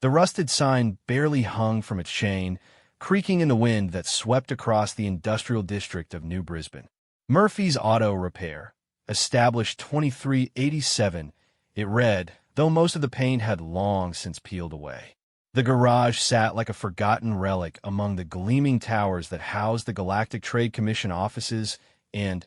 The rusted sign barely hung from its chain, creaking in the wind that swept across the industrial district of New Brisbane. Murphy's Auto Repair, established 2387, it read, though most of the paint had long since peeled away. The garage sat like a forgotten relic among the gleaming towers that housed the Galactic Trade Commission offices and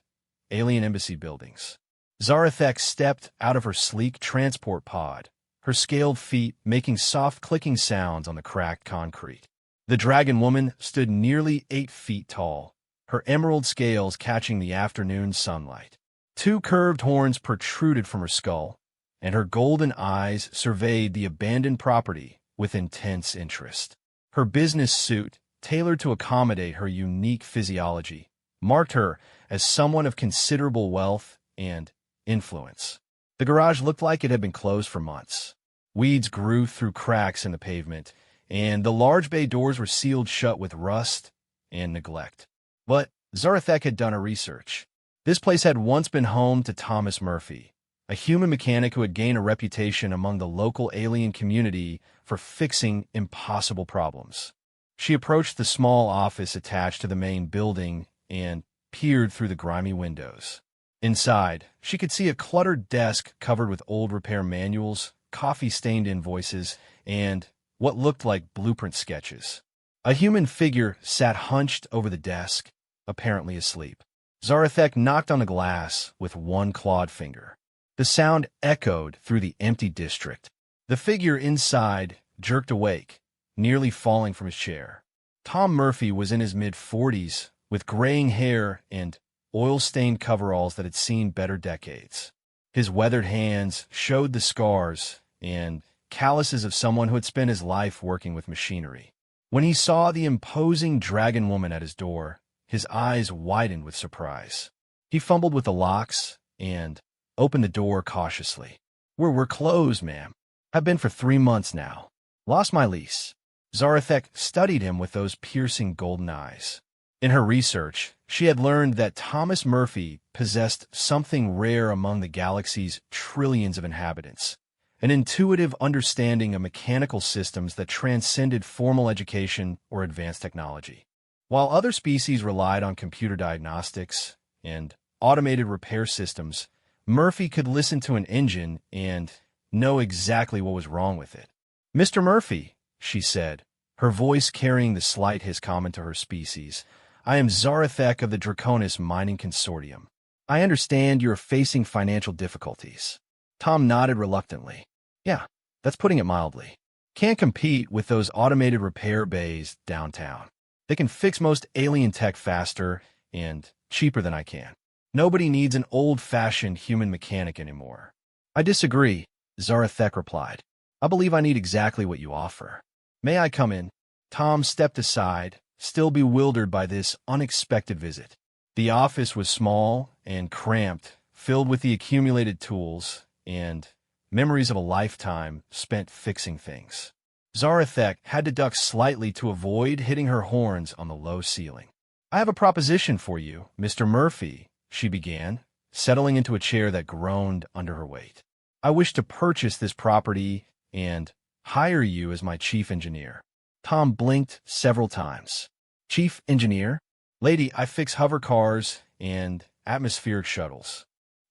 alien embassy buildings. Zarathek stepped out of her sleek transport pod, her scaled feet making soft clicking sounds on the cracked concrete. The dragon woman stood nearly 8 feet tall, her emerald scales catching the afternoon sunlight. 2 curved horns protruded from her skull, and her golden eyes surveyed the abandoned property with intense interest. Her business suit, tailored to accommodate her unique physiology, marked her as someone of considerable wealth and influence. The garage looked like it had been closed for months. Weeds grew through cracks in the pavement, and the large bay doors were sealed shut with rust and neglect. But Zarathek had done her research. This place had once been home to Thomas Murphy, a human mechanic who had gained a reputation among the local alien community for fixing impossible problems. She approached the small office attached to the main building and peered through the grimy windows. Inside, she could see a cluttered desk covered with old repair manuals, coffee-stained invoices, and what looked like blueprint sketches. A human figure sat hunched over the desk, apparently asleep. Zarathek knocked on the glass with one clawed finger. The sound echoed through the empty district. The figure inside jerked awake, nearly falling from his chair. Tom Murphy was in his mid-40s, with graying hair and oil-stained coveralls that had seen better decades. His weathered hands showed the scars and calluses of someone who had spent his life working with machinery. When he saw the imposing dragon woman at his door, his eyes widened with surprise. He fumbled with the locks and opened the door cautiously. We're closed, ma'am. I've been for 3 months now. Lost my lease. Zarathek studied him with those piercing golden eyes. In her research, she had learned that Thomas Murphy possessed something rare among the galaxy's trillions of inhabitants, an intuitive understanding of mechanical systems that transcended formal education or advanced technology. While other species relied on computer diagnostics and automated repair systems, Murphy could listen to an engine and know exactly what was wrong with it. "Mr. Murphy," she said, her voice carrying the slight hiss common to her species, "I am Zarathek of the Draconis Mining Consortium. I understand you are facing financial difficulties." Tom nodded reluctantly. "Yeah, that's putting it mildly. Can't compete with those automated repair bays downtown. They can fix most alien tech faster and cheaper than I can. Nobody needs an old-fashioned human mechanic anymore." "I disagree," Zarathek replied. "I believe I need exactly what you offer. May I come in?" Tom stepped aside, still bewildered by this unexpected visit. The office was small and cramped, filled with the accumulated tools and memories of a lifetime spent fixing things. Zarathek had to duck slightly to avoid hitting her horns on the low ceiling. "I have a proposition for you, Mr. Murphy," she began, settling into a chair that groaned under her weight. "I wish to purchase this property and hire you as my chief engineer." Tom blinked several times. "Chief engineer? Lady, I fix hover cars and atmospheric shuttles.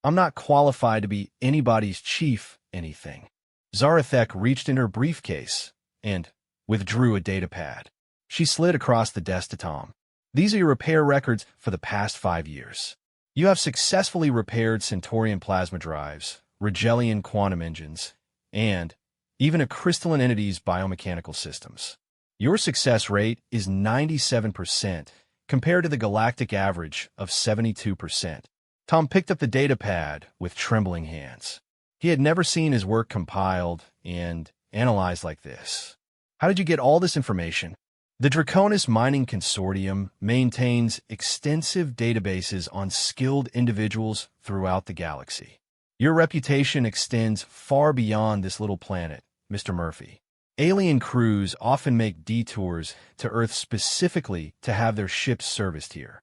I'm not qualified to be anybody's chief anything." Zarathek reached in her briefcase and withdrew a data pad. She slid across the desk to Tom. "These are your repair records for the past 5 years. You have successfully repaired Centaurian plasma drives, Rigelian quantum engines, and even a crystalline entity's biomechanical systems. Your success rate is 97%, compared to the galactic average of 72%. Tom picked up the data pad with trembling hands. He had never seen his work compiled and analyzed like this. "How did you get all this information?" The Draconis Mining Consortium maintains extensive databases on skilled individuals throughout the galaxy. Your reputation extends far beyond this little planet, Mr. Murphy. Alien crews often make detours to Earth specifically to have their ships serviced here.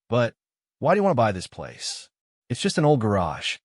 But why do you want to buy this place? It's just an old garage."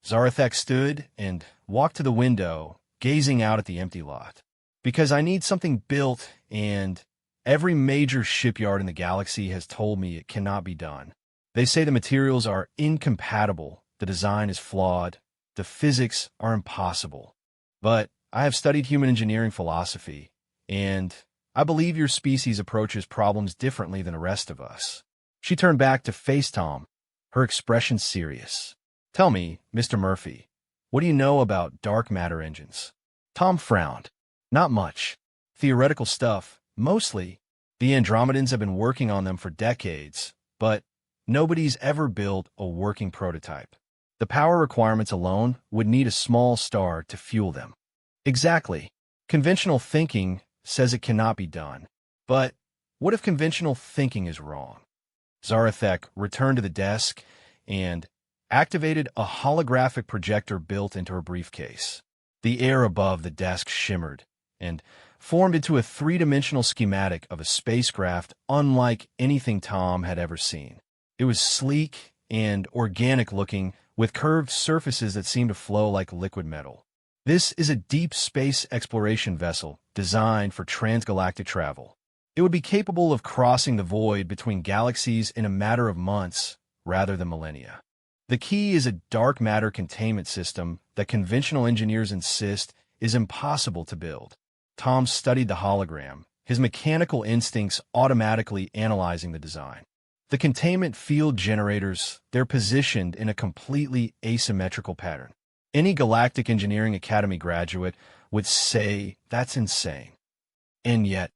Zarathek stood and walked to the window, gazing out at the empty lot. Because I need something built, and every major shipyard in the galaxy has told me it cannot be done. They say the materials are incompatible, the design is flawed, the physics are impossible. But I have studied human engineering philosophy, and I believe your species approaches problems differently than the rest of us. She turned back to face Tom, her expression serious. Tell me, Mr. Murphy, what do you know about dark matter engines? Tom frowned. Not much. Theoretical stuff, mostly. The Andromedans have been working on them for decades, but nobody's ever built a working prototype. The power requirements alone would need a small star to fuel them. Exactly. Conventional thinking says it cannot be done. But what if conventional thinking is wrong? Zarathek returned to the desk and activated a holographic projector built into her briefcase. The air above the desk shimmered and formed into a three-dimensional schematic of a spacecraft unlike anything Tom had ever seen. It was sleek and organic-looking, with curved surfaces that seemed to flow like liquid metal. This is a deep space exploration vessel designed for transgalactic travel. It would be capable of crossing the void between galaxies in a matter of months rather than millennia. The key is a dark matter containment system that conventional engineers insist is impossible to build. Tom studied the hologram, his mechanical instincts automatically analyzing the design. The containment field generators, they're positioned in a completely asymmetrical pattern. Any Galactic Engineering Academy graduate would say that's insane. And yet,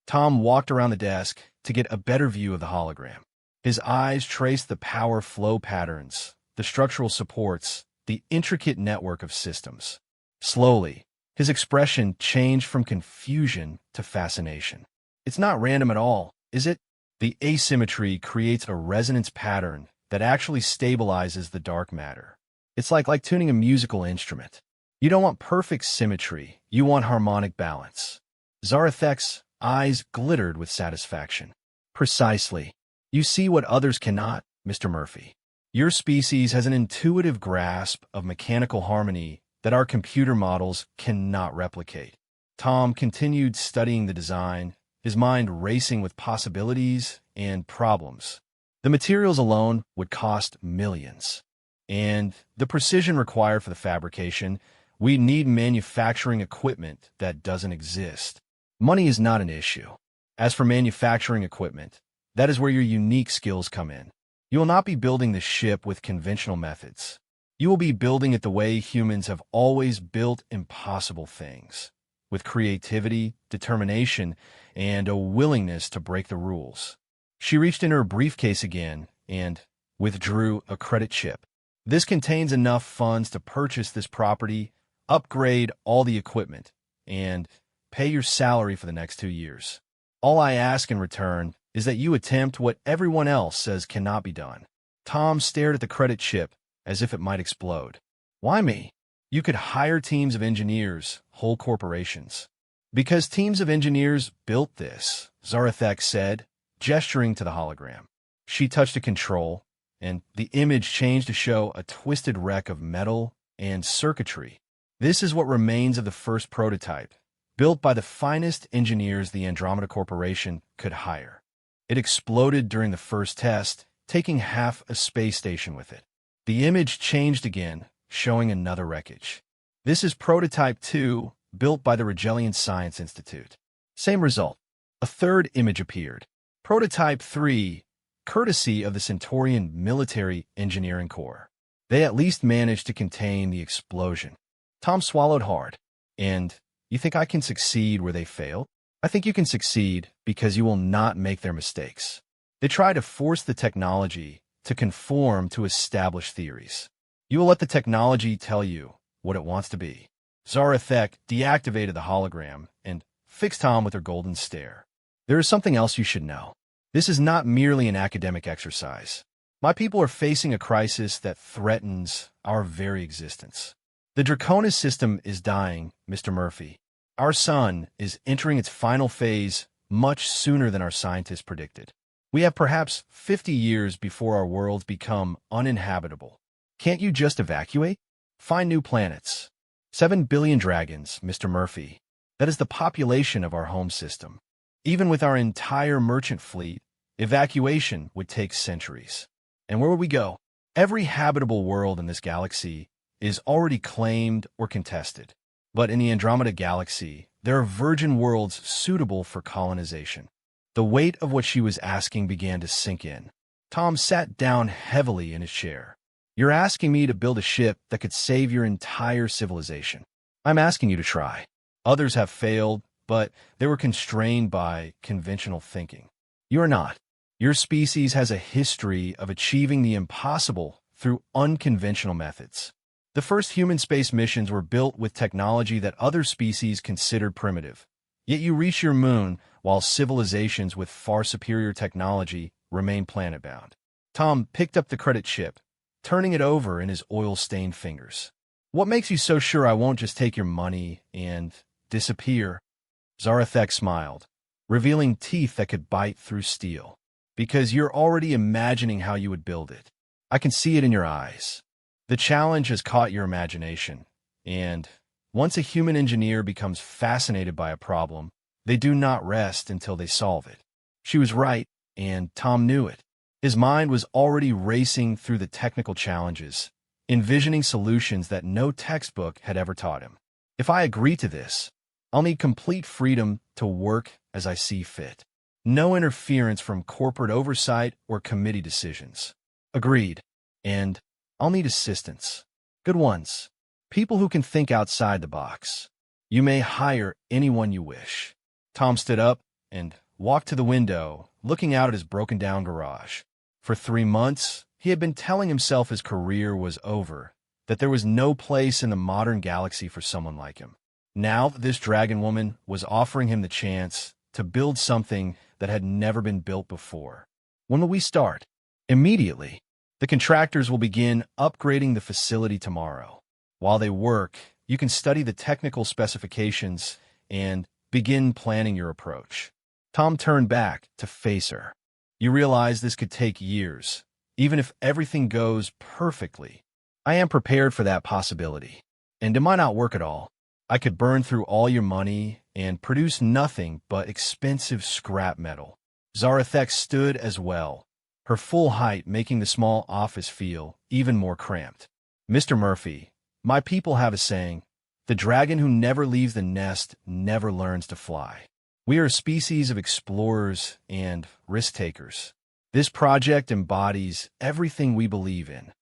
Tom walked around the desk to get a better view of the hologram. His eyes traced the power flow patterns, the structural supports, the intricate network of systems. Slowly, his expression changed from confusion to fascination. It's not random at all, is it? The asymmetry creates a resonance pattern that actually stabilizes the dark matter. It's like tuning a musical instrument. You don't want perfect symmetry, you want harmonic balance. Zarathek's eyes glittered with satisfaction. Precisely. You see what others cannot, Mr. Murphy. Your species has an intuitive grasp of mechanical harmony that our computer models cannot replicate. Tom continued studying the design, his mind racing with possibilities and problems. The materials alone would cost millions. And the precision required for the fabrication, we need manufacturing equipment that doesn't exist. Money is not an issue. As for manufacturing equipment, that is where your unique skills come in. You will not be building the ship with conventional methods. You will be building it the way humans have always built impossible things, with creativity, determination, and a willingness to break the rules. She reached in her briefcase again and withdrew a credit chip. This contains enough funds to purchase this property, upgrade all the equipment, and pay your salary for the next 2 years. All I ask in return is that you attempt what everyone else says cannot be done. Tom stared at the credit chip as if it might explode. Why me? You could hire teams of engineers, whole corporations. Because teams of engineers built this, Zarathek said, gesturing to the hologram. She touched a control, and the image changed to show a twisted wreck of metal and circuitry. This is what remains of the first prototype, built by the finest engineers the Andromeda Corporation could hire. It exploded during the first test, taking half a space station with it. The image changed again, showing another wreckage. This is Prototype 2, built by the Rigelian Science Institute. Same result. A third image appeared. Prototype 3, courtesy of the Centaurian Military Engineering Corps. They at least managed to contain the explosion. Tom swallowed hard. And you think I can succeed where they failed? I think you can succeed because you will not make their mistakes. They try to force the technology to conform to established theories. You will let the technology tell you what it wants to be. Zarathek deactivated the hologram and fixed Tom with her golden stare. There is something else you should know. This is not merely an academic exercise. My people are facing a crisis that threatens our very existence. The Draconis system is dying, Mr. Murphy. Our sun is entering its final phase much sooner than our scientists predicted. We have perhaps 50 years before our worlds become uninhabitable. Can't you just evacuate? Find new planets. 7 billion dragons, Mr. Murphy. That is the population of our home system. Even with our entire merchant fleet, evacuation would take centuries. And where would we go? Every habitable world in this galaxy is already claimed or contested. But in the Andromeda Galaxy, there are virgin worlds suitable for colonization. The weight of what she was asking began to sink in. Tom sat down heavily in his chair. You're asking me to build a ship that could save your entire civilization. I'm asking you to try. Others have failed, but they were constrained by conventional thinking. You are not. Your species has a history of achieving the impossible through unconventional methods. The first human space missions were built with technology that other species considered primitive. Yet you reach your moon while civilizations with far superior technology remain planet-bound. Tom picked up the credit chip, turning it over in his oil-stained fingers. What makes you so sure I won't just take your money and disappear? Zarathek smiled, revealing teeth that could bite through steel. Because you're already imagining how you would build it. I can see it in your eyes. The challenge has caught your imagination, and once a human engineer becomes fascinated by a problem, they do not rest until they solve it. She was right, and Tom knew it. His mind was already racing through the technical challenges, envisioning solutions that no textbook had ever taught him. If I agree to this, I'll need complete freedom to work as I see fit. No interference from corporate oversight or committee decisions. Agreed. And I'll need assistants. Good ones. People who can think outside the box. You may hire anyone you wish. Tom stood up and walked to the window, looking out at his broken-down garage. For 3 months, he had been telling himself his career was over, that there was no place in the modern galaxy for someone like him. Now this dragon woman was offering him the chance to build something that had never been built before. When will we start? Immediately. The contractors will begin upgrading the facility tomorrow. While they work, you can study the technical specifications and begin planning your approach. Tom turned back to face her. You realize this could take years, even if everything goes perfectly. I am prepared for that possibility. And it might not work at all. I could burn through all your money and produce nothing but expensive scrap metal. Zarathek stood as well, her full height making the small office feel even more cramped. Mr. Murphy, my people have a saying, the dragon who never leaves the nest never learns to fly. We are a species of explorers and risk-takers. This project embodies everything we believe in.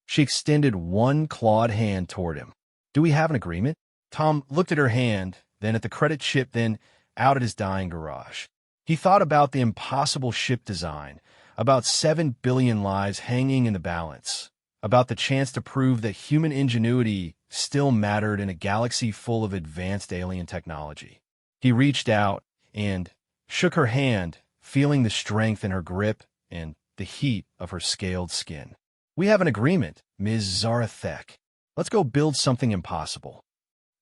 She extended one clawed hand toward him. Do we have an agreement? Tom looked at her hand, then at the credit chip, then out at his dying garage. He thought about the impossible ship design, about 7 billion lives hanging in the balance, about the chance to prove that human ingenuity still mattered in a galaxy full of advanced alien technology. He reached out and shook her hand, feeling the strength in her grip and the heat of her scaled skin. We have an agreement, Ms. Zarathek. Let's go build something impossible.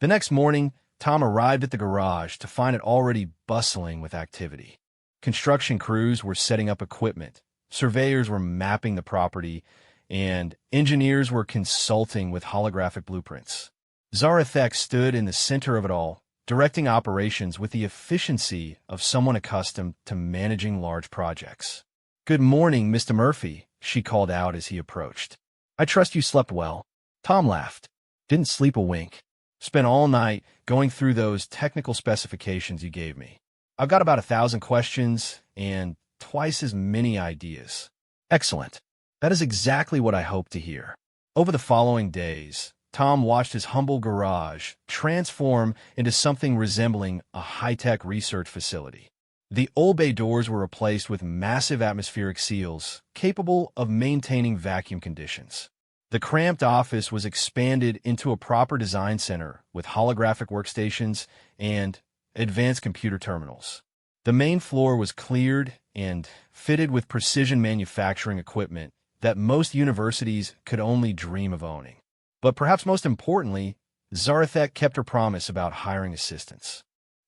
The next morning, Tom arrived at the garage to find it already bustling with activity. Construction crews were setting up equipment, surveyors were mapping the property, and engineers were consulting with holographic blueprints. Zarathek stood in the center of it all, directing operations with the efficiency of someone accustomed to managing large projects. Good morning, Mr. Murphy, she called out as he approached. I trust you slept well. Tom laughed. Didn't sleep a wink. Spent all night going through those technical specifications you gave me. I've got about 1,000 questions and twice as many ideas. Excellent. That is exactly what I hoped to hear. Over the following days, Tom watched his humble garage transform into something resembling a high-tech research facility. The old bay doors were replaced with massive atmospheric seals capable of maintaining vacuum conditions. The cramped office was expanded into a proper design center with holographic workstations and advanced computer terminals. The main floor was cleared and fitted with precision manufacturing equipment that most universities could only dream of owning. But perhaps most importantly, Zarathek kept her promise about hiring assistants.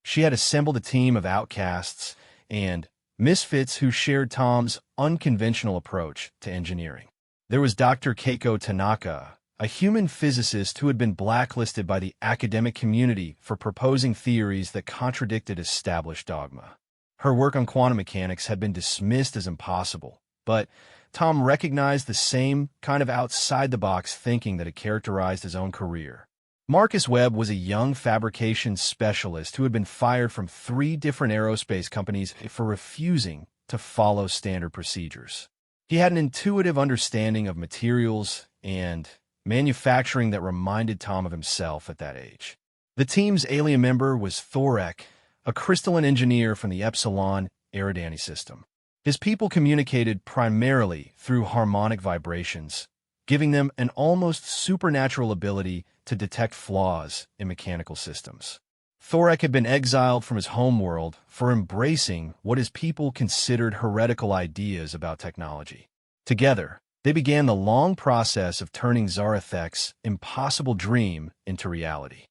She had assembled a team of outcasts and misfits who shared Tom's unconventional approach to engineering. There was Dr. Keiko Tanaka, a human physicist who had been blacklisted by the academic community for proposing theories that contradicted established dogma. Her work on quantum mechanics had been dismissed as impossible, but Tom recognized the same kind of outside-the-box thinking that had characterized his own career. Marcus Webb was a young fabrication specialist who had been fired from 3 different aerospace companies for refusing to follow standard procedures. He had an intuitive understanding of materials and manufacturing that reminded Tom of himself at that age. The team's alien member was Thorek, a crystalline engineer from the Epsilon Eridani system. His people communicated primarily through harmonic vibrations, giving them an almost supernatural ability to detect flaws in mechanical systems. Thorek had been exiled from his homeworld for embracing what his people considered heretical ideas about technology. Together, they began the long process of turning Zarathek's impossible dream into reality.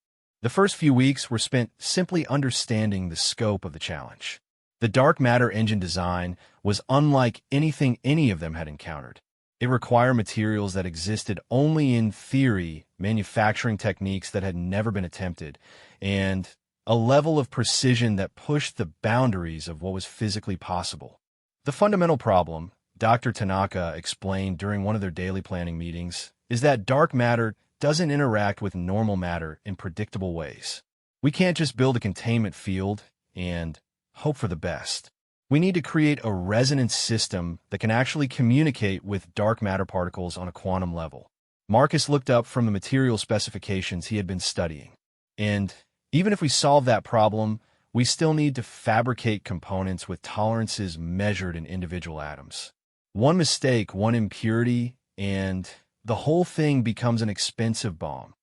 The first few weeks were spent simply understanding the scope of the challenge. The dark matter engine design was unlike anything any of them had encountered. It required materials that existed only in theory, manufacturing techniques that had never been attempted, and a level of precision that pushed the boundaries of what was physically possible. The fundamental problem, Dr. Tanaka explained during one of their daily planning meetings, is that dark matter doesn't interact with normal matter in predictable ways. We can't just build a containment field and hope for the best. We need to create a resonance system that can actually communicate with dark matter particles on a quantum level. Marcus looked up from the material specifications he had been studying. And even if we solve that problem, we still need to fabricate components with tolerances measured in individual atoms. One mistake, one impurity, and the whole thing becomes an expensive bomb.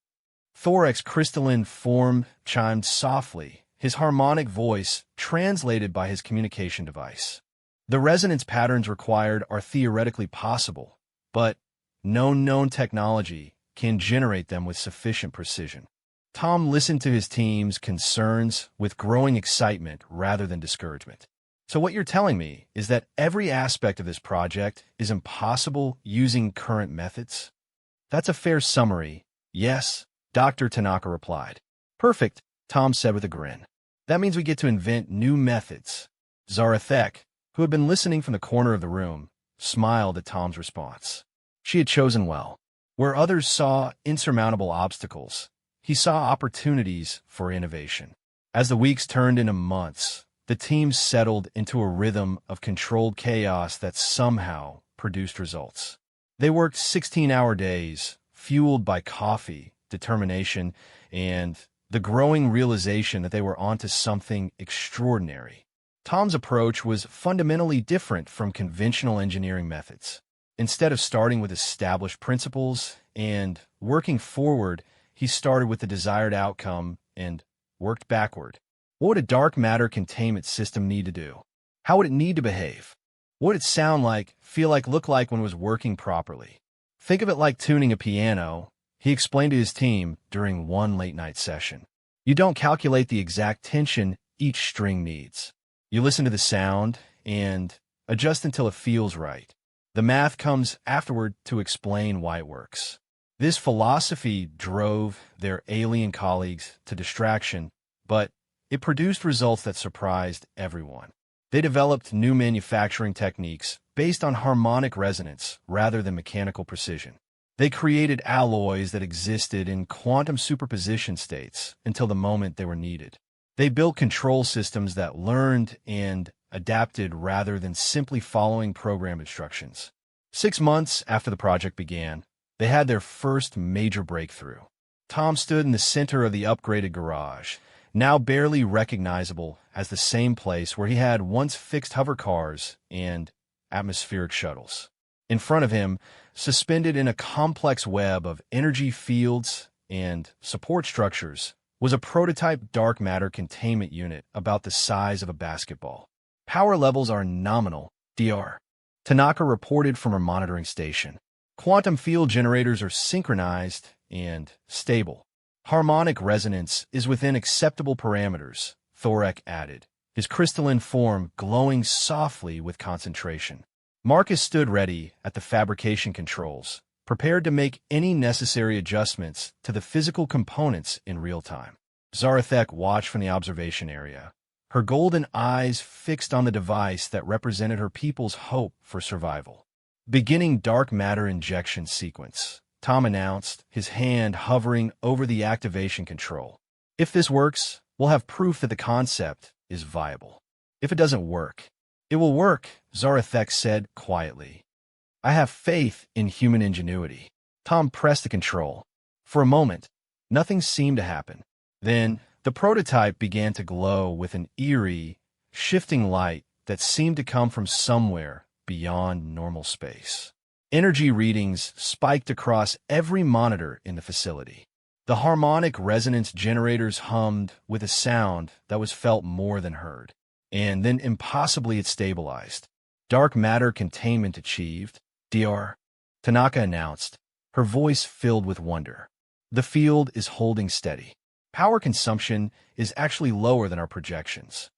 Thorek's crystalline form chimed softly, his harmonic voice translated by his communication device. The resonance patterns required are theoretically possible, but no known technology can generate them with sufficient precision. Tom listened to his team's concerns with growing excitement rather than discouragement. So what you're telling me is that every aspect of this project is impossible using current methods? That's a fair summary. Yes, Dr. Tanaka replied. Perfect, Tom said with a grin. That means we get to invent new methods. Zarathek, who had been listening from the corner of the room, smiled at Tom's response. She had chosen well. Where others saw insurmountable obstacles, he saw opportunities for innovation. As the weeks turned into months, the team settled into a rhythm of controlled chaos that somehow produced results. They worked 16-hour days, fueled by coffee, determination, and the growing realization that they were onto something extraordinary. Tom's approach was fundamentally different from conventional engineering methods. Instead of starting with established principles and working forward, he started with the desired outcome and worked backward. What would a dark matter containment system need to do? How would it need to behave? What would it sound like, feel like, look like when it was working properly? Think of it like tuning a piano, he explained to his team during one late-night session. You don't calculate the exact tension each string needs. You listen to the sound and adjust until it feels right. The math comes afterward to explain why it works. This philosophy drove their alien colleagues to distraction, but it produced results that surprised everyone. They developed new manufacturing techniques based on harmonic resonance rather than mechanical precision. They created alloys that existed in quantum superposition states until the moment they were needed. They built control systems that learned and adapted rather than simply following program instructions. 6 months after the project began, they had their first major breakthrough. Tom stood in the center of the upgraded garage, now barely recognizable as the same place where he had once fixed hover cars and atmospheric shuttles. In front of him, suspended in a complex web of energy fields and support structures, was a prototype dark matter containment unit about the size of a basketball. Power levels are nominal, Dr. Tanaka reported from her monitoring station. Quantum field generators are synchronized and stable. Harmonic resonance is within acceptable parameters, Thorek added, his crystalline form glowing softly with concentration. Marcus stood ready at the fabrication controls, prepared to make any necessary adjustments to the physical components in real time. Zarathek watched from the observation area, her golden eyes fixed on the device that represented her people's hope for survival. Beginning dark matter injection sequence, Tom announced, his hand hovering over the activation control. If this works, we'll have proof that the concept is viable. If it doesn't work, it will work, Zarathek said quietly. I have faith in human ingenuity. Tom pressed the control. For a moment, nothing seemed to happen. Then, the prototype began to glow with an eerie, shifting light that seemed to come from somewhere beyond normal space. Energy readings spiked across every monitor in the facility. The harmonic resonance generators hummed with a sound that was felt more than heard. And then impossibly it stabilized. Dark matter containment achieved, Dr. Tanaka announced, her voice filled with wonder. The field is holding steady. Power consumption is actually lower than our projections.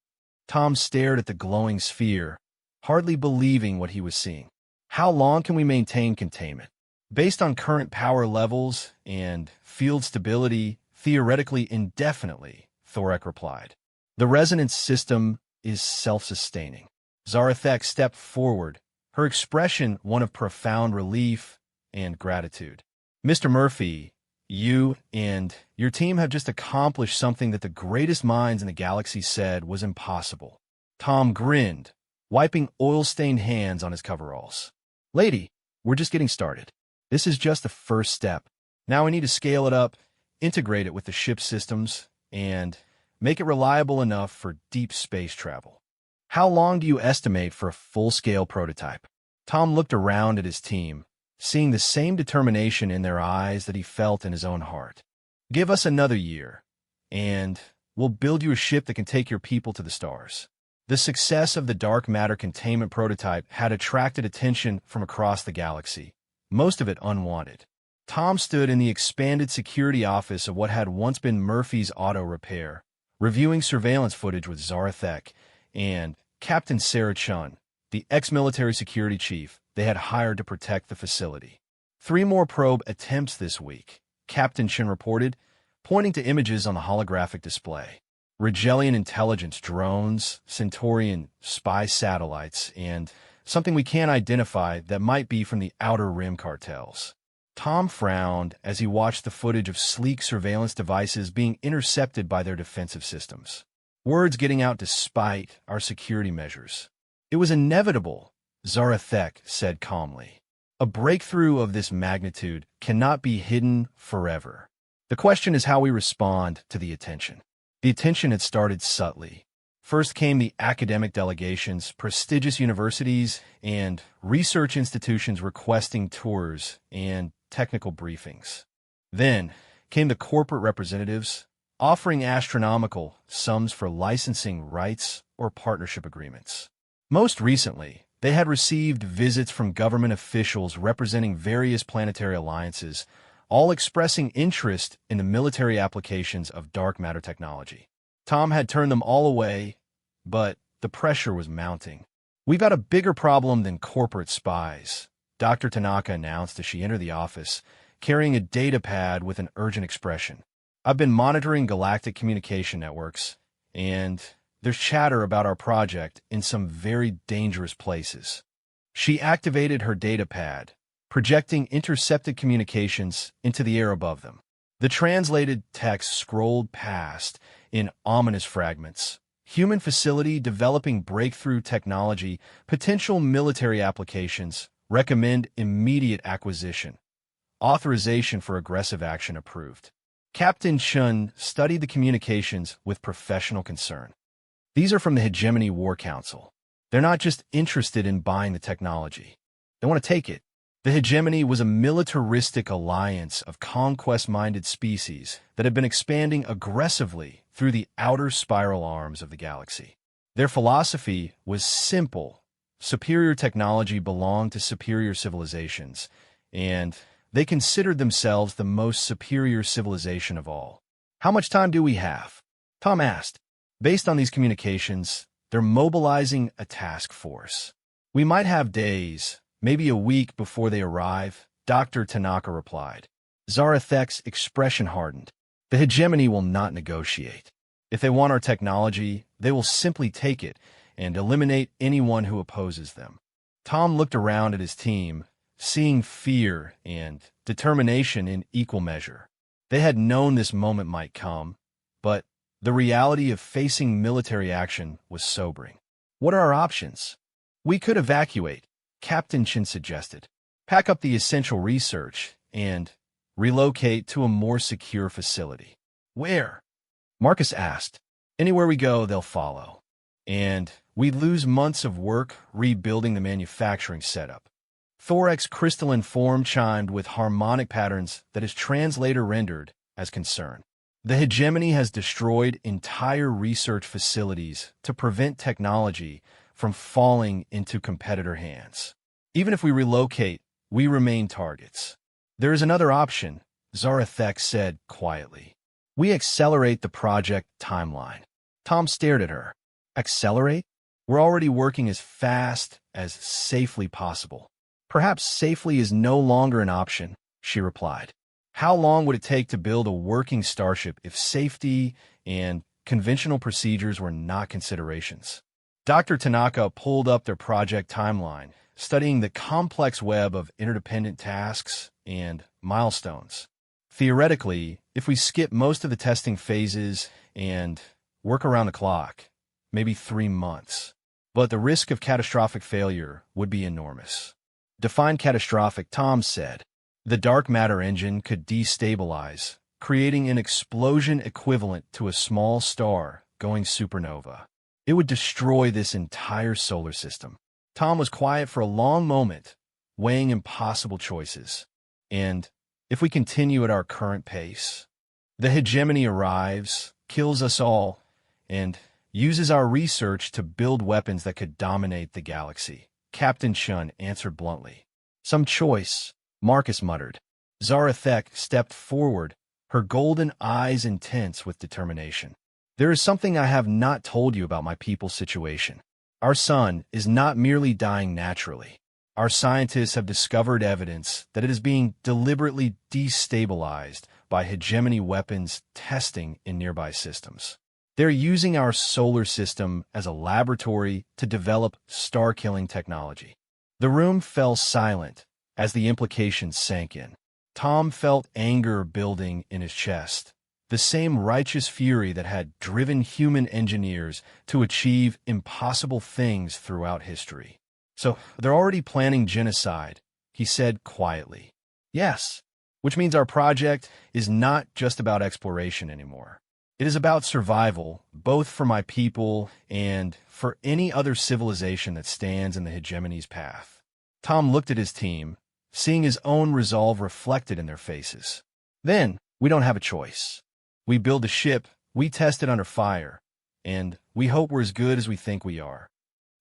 Tom stared at the glowing sphere, hardly believing what he was seeing. How long can we maintain containment? Based on current power levels and field stability, theoretically indefinitely, Thorek replied. The resonance system is self-sustaining. Zarathek stepped forward, her expression one of profound relief and gratitude. Mr. Murphy, you and your team have just accomplished something that the greatest minds in the galaxy said was impossible. Tom grinned, wiping oil-stained hands on his coveralls. Lady, we're just getting started. This is just the first step. Now we need to scale it up, integrate it with the ship's systems, and make it reliable enough for deep space travel. How long do you estimate for a full-scale prototype? Tom looked around at his team, seeing the same determination in their eyes that he felt in his own heart. Give us another year, and we'll build you a ship that can take your people to the stars. The success of the dark matter containment prototype had attracted attention from across the galaxy, most of it unwanted. Tom stood in the expanded security office of what had once been Murphy's Auto Repair, reviewing surveillance footage with Zarathek and Captain Sarah Chun, the ex-military security chief they had hired to protect the facility. 3 more probe attempts this week, Captain Chun reported, pointing to images on the holographic display. Rigelian intelligence drones, Centaurian spy satellites, and something we can't identify that might be from the Outer Rim cartels. Tom frowned as he watched the footage of sleek surveillance devices being intercepted by their defensive systems. Words getting out despite our security measures. It was inevitable, Zarathek said calmly. A breakthrough of this magnitude cannot be hidden forever. The question is how we respond to the attention. The attention had started subtly. First came the academic delegations, prestigious universities, and research institutions requesting tours and technical briefings. Then came the corporate representatives, offering astronomical sums for licensing rights or partnership agreements. Most recently, they had received visits from government officials representing various planetary alliances, all expressing interest in the military applications of dark matter technology. Tom had turned them all away, but the pressure was mounting. We've got a bigger problem than corporate spies, Dr. Tanaka announced as she entered the office, carrying a data pad with an urgent expression. I've been monitoring galactic communication networks, and there's chatter about our project in some very dangerous places. She activated her data pad, projecting intercepted communications into the air above them. The translated text scrolled past in ominous fragments. Human facility developing breakthrough technology, potential military applications, recommend immediate acquisition. Authorization for aggressive action approved. Captain Chun studied the communications with professional concern. These are from the Hegemony War Council. They're not just interested in buying the technology. They want to take it. The Hegemony was a militaristic alliance of conquest-minded species that had been expanding aggressively through the outer spiral arms of the galaxy. Their philosophy was simple. Superior technology belonged to superior civilizations, and they considered themselves the most superior civilization of all. How much time do we have? Tom asked. Based on these communications, they're mobilizing a task force. We might have days, maybe a week before they arrive, Dr. Tanaka replied. Zarathek's expression hardened. The hegemony will not negotiate. If they want our technology, they will simply take it and eliminate anyone who opposes them. Tom looked around at his team, seeing fear and determination in equal measure. They had known this moment might come, but the reality of facing military action was sobering. What are our options? We could evacuate, Captain Chin suggested. Pack up the essential research and relocate to a more secure facility. Where? Marcus asked. Anywhere we go, they'll follow. And we'd lose months of work rebuilding the manufacturing setup. Thorek's crystalline form chimed with harmonic patterns that his translator rendered as concern. The hegemony has destroyed entire research facilities to prevent technology from falling into competitor hands. Even if we relocate, we remain targets. There is another option, Zarathek said quietly. We accelerate the project timeline. Tom stared at her. Accelerate? We're already working as fast as safely possible. Perhaps safely is no longer an option, she replied. How long would it take to build a working starship if safety and conventional procedures were not considerations? Dr. Tanaka pulled up their project timeline, studying the complex web of interdependent tasks and milestones. Theoretically, if we skip most of the testing phases and work around the clock, maybe 3 months. But the risk of catastrophic failure would be enormous. Define catastrophic, Tom said. The dark matter engine could destabilize, creating an explosion equivalent to a small star going supernova. It would destroy this entire solar system. Tom was quiet for a long moment, weighing impossible choices. And if we continue at our current pace, the hegemony arrives, kills us all, and uses our research to build weapons that could dominate the galaxy. Captain Chun answered bluntly. Some choice, Marcus muttered. Zarathek stepped forward, her golden eyes intense with determination. There is something I have not told you about my people's situation. Our sun is not merely dying naturally. Our scientists have discovered evidence that it is being deliberately destabilized by hegemony weapons testing in nearby systems. They're using our solar system as a laboratory to develop star-killing technology. The room fell silent as the implications sank in. Tom felt anger building in his chest, the same righteous fury that had driven human engineers to achieve impossible things throughout history. So they're already planning genocide, he said quietly. Yes, which means our project is not just about exploration anymore. It is about survival, both for my people and for any other civilization that stands in the hegemony's path. Tom looked at his team, seeing his own resolve reflected in their faces. Then, we don't have a choice. We build a ship, we test it under fire, and we hope we're as good as we think we are.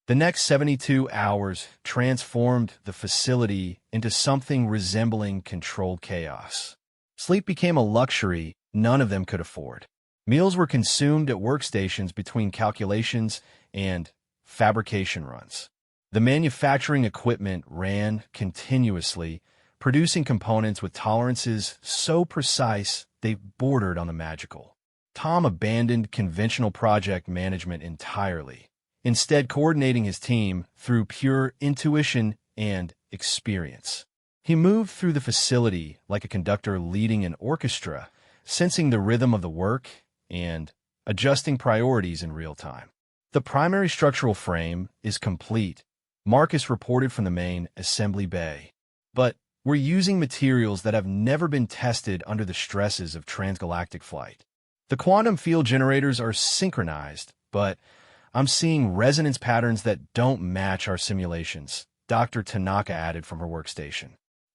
The next 72 hours transformed the facility into something resembling controlled chaos. Sleep became a luxury none of them could afford. Meals were consumed at workstations between calculations and fabrication runs. The manufacturing equipment ran continuously, producing components with tolerances so precise they bordered on the magical. Tom abandoned conventional project management entirely, instead coordinating his team through pure intuition and experience. He moved through the facility like a conductor leading an orchestra, sensing the rhythm of the work and adjusting priorities in real time. The primary structural frame is complete, Marcus reported from the main assembly bay. But we're using materials that have never been tested under the stresses of transgalactic flight. The quantum field generators are synchronized, but I'm seeing resonance patterns that don't match our simulations, Dr. Tanaka added from her workstation.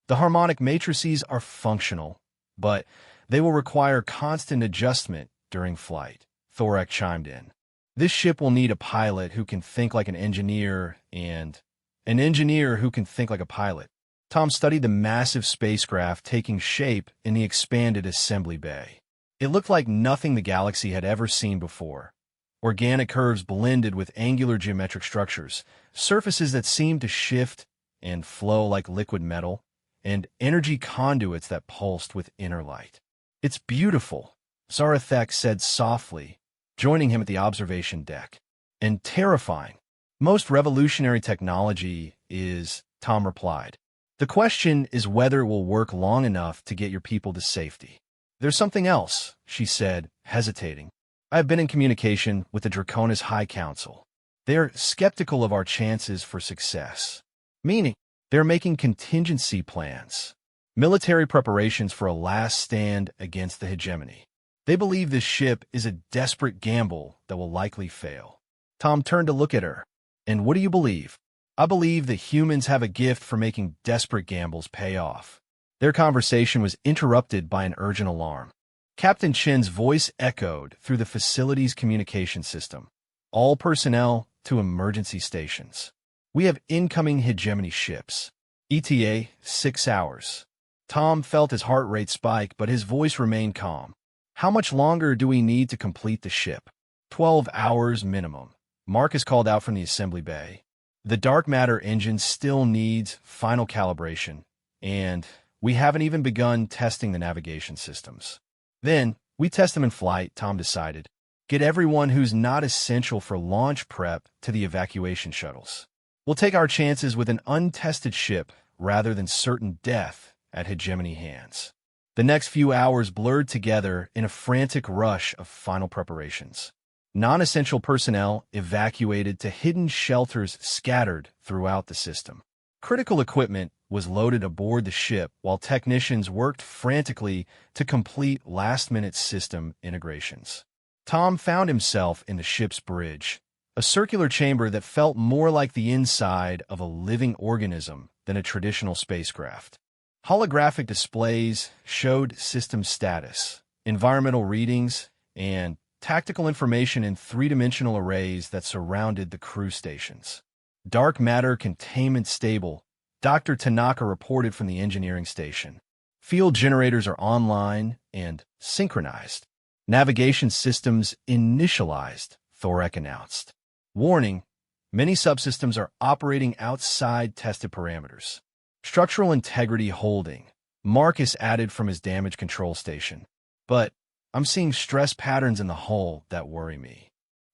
The harmonic matrices are functional, but they will require constant adjustment during flight, Thorek chimed in. This ship will need a pilot who can think like an engineer and an engineer who can think like a pilot. Tom studied the massive spacecraft taking shape in the expanded assembly bay. It looked like nothing the galaxy had ever seen before. Organic curves blended with angular geometric structures, surfaces that seemed to shift and flow like liquid metal, and energy conduits that pulsed with inner light. "It's beautiful," Zarathek said softly, joining him at the observation deck. "And terrifying. Most revolutionary technology is," Tom replied. "The question is whether it will work long enough to get your people to safety." "There's something else," she said, hesitating. "I have been in communication with the Draconis High Council. They're skeptical of our chances for success. Meaning, they're making contingency plans, military preparations for a last stand against the hegemony. They believe this ship is a desperate gamble that will likely fail." Tom turned to look at her. "And what do you believe?" "I believe that humans have a gift for making desperate gambles pay off." Their conversation was interrupted by an urgent alarm. Captain Chin's voice echoed through the facility's communication system. "All personnel to emergency stations. We have incoming hegemony ships. ETA 6 hours. Tom felt his heart rate spike, but his voice remained calm. "How much longer do we need to complete the ship?" 12 hours minimum," Marcus called out from the assembly bay. "The dark matter engine still needs final calibration, and we haven't even begun testing the navigation systems." "Then, we test them in flight," Tom decided. "Get everyone who's not essential for launch prep to the evacuation shuttles. We'll take our chances with an untested ship rather than certain death at hegemony hands." The next few hours blurred together in a frantic rush of final preparations. Non-essential personnel evacuated to hidden shelters scattered throughout the system. Critical equipment was loaded aboard the ship while technicians worked frantically to complete last-minute system integrations. Tom found himself in the ship's bridge, a circular chamber that felt more like the inside of a living organism than a traditional spacecraft. Holographic displays showed system status, environmental readings, and tactical information in three-dimensional arrays that surrounded the crew stations. "Dark matter containment stable," Dr. Tanaka reported from the engineering station. "Field generators are online and synchronized. Navigation systems initialized," Thorek announced. "Warning, many subsystems are operating outside tested parameters. Structural integrity holding," Marcus added from his damage control station. "But I'm seeing stress patterns in the hull that worry me."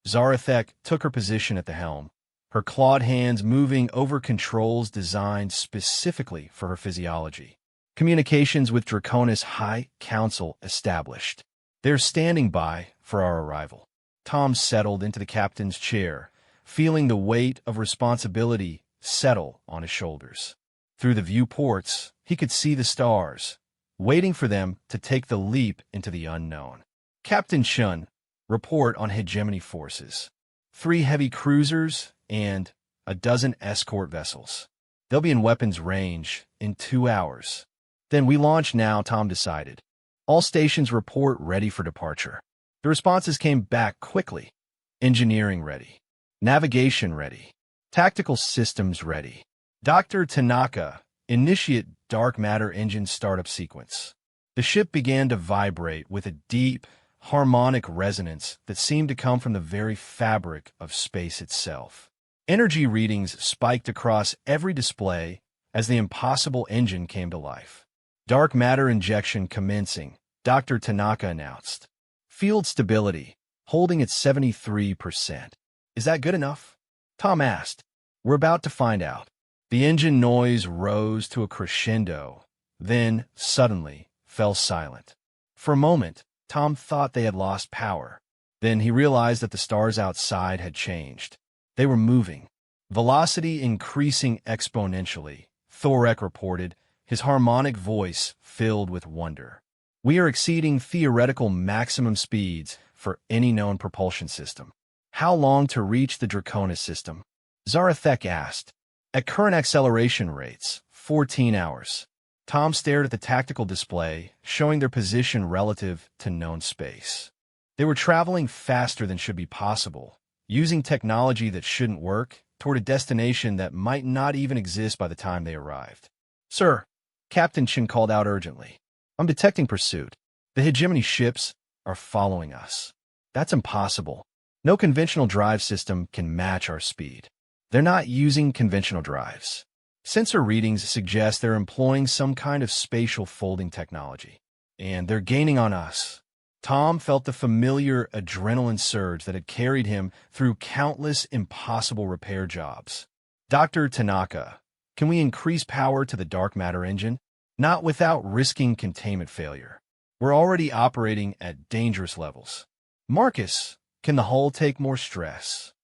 Zarathek took her position at the helm, her clawed hands moving over controls designed specifically for her physiology. "Communications with Draconis High Council established. They're standing by for our arrival." Tom settled into the captain's chair, feeling the weight of responsibility settle on his shoulders. Through the viewports, he could see the stars, waiting for them to take the leap into the unknown. "Captain Chun, report on hegemony forces. 3 heavy cruisers and a dozen escort vessels. They'll be in weapons range in 2 hours. Then we launch now," Tom decided. "All stations report ready for departure." The responses came back quickly. "Engineering ready. Navigation ready. Tactical systems ready. Dr. Tanaka, initiate dark matter engine startup sequence." The ship began to vibrate with a deep, harmonic resonance that seemed to come from the very fabric of space itself. Energy readings spiked across every display as the impossible engine came to life. "Dark matter injection commencing," Dr. Tanaka announced. "Field stability, holding at 73%. "Is that good enough?" Tom asked. "We're about to find out." The engine noise rose to a crescendo, then, suddenly, fell silent. For a moment, Tom thought they had lost power. Then he realized that the stars outside had changed. They were moving. "Velocity increasing exponentially," Thorek reported, his harmonic voice filled with wonder. "We are exceeding theoretical maximum speeds for any known propulsion system." "How long to reach the Draconis system?" Zarathek asked. "At current acceleration rates, 14 hours. Tom stared at the tactical display, showing their position relative to known space. They were traveling faster than should be possible, using technology that shouldn't work toward a destination that might not even exist by the time they arrived. "Sir," Captain Chin called out urgently, "I'm detecting pursuit. The hegemony ships are following us." "That's impossible. No conventional drive system can match our speed." "They're not using conventional drives. Sensor readings suggest they're employing some kind of spatial folding technology, and they're gaining on us. Tom felt the familiar adrenaline surge that had carried him through countless impossible repair jobs. Dr. Tanaka, can we increase power to the dark matter engine? Not without risking containment failure. We're already operating at dangerous levels. Marcus, can the hull take more stress?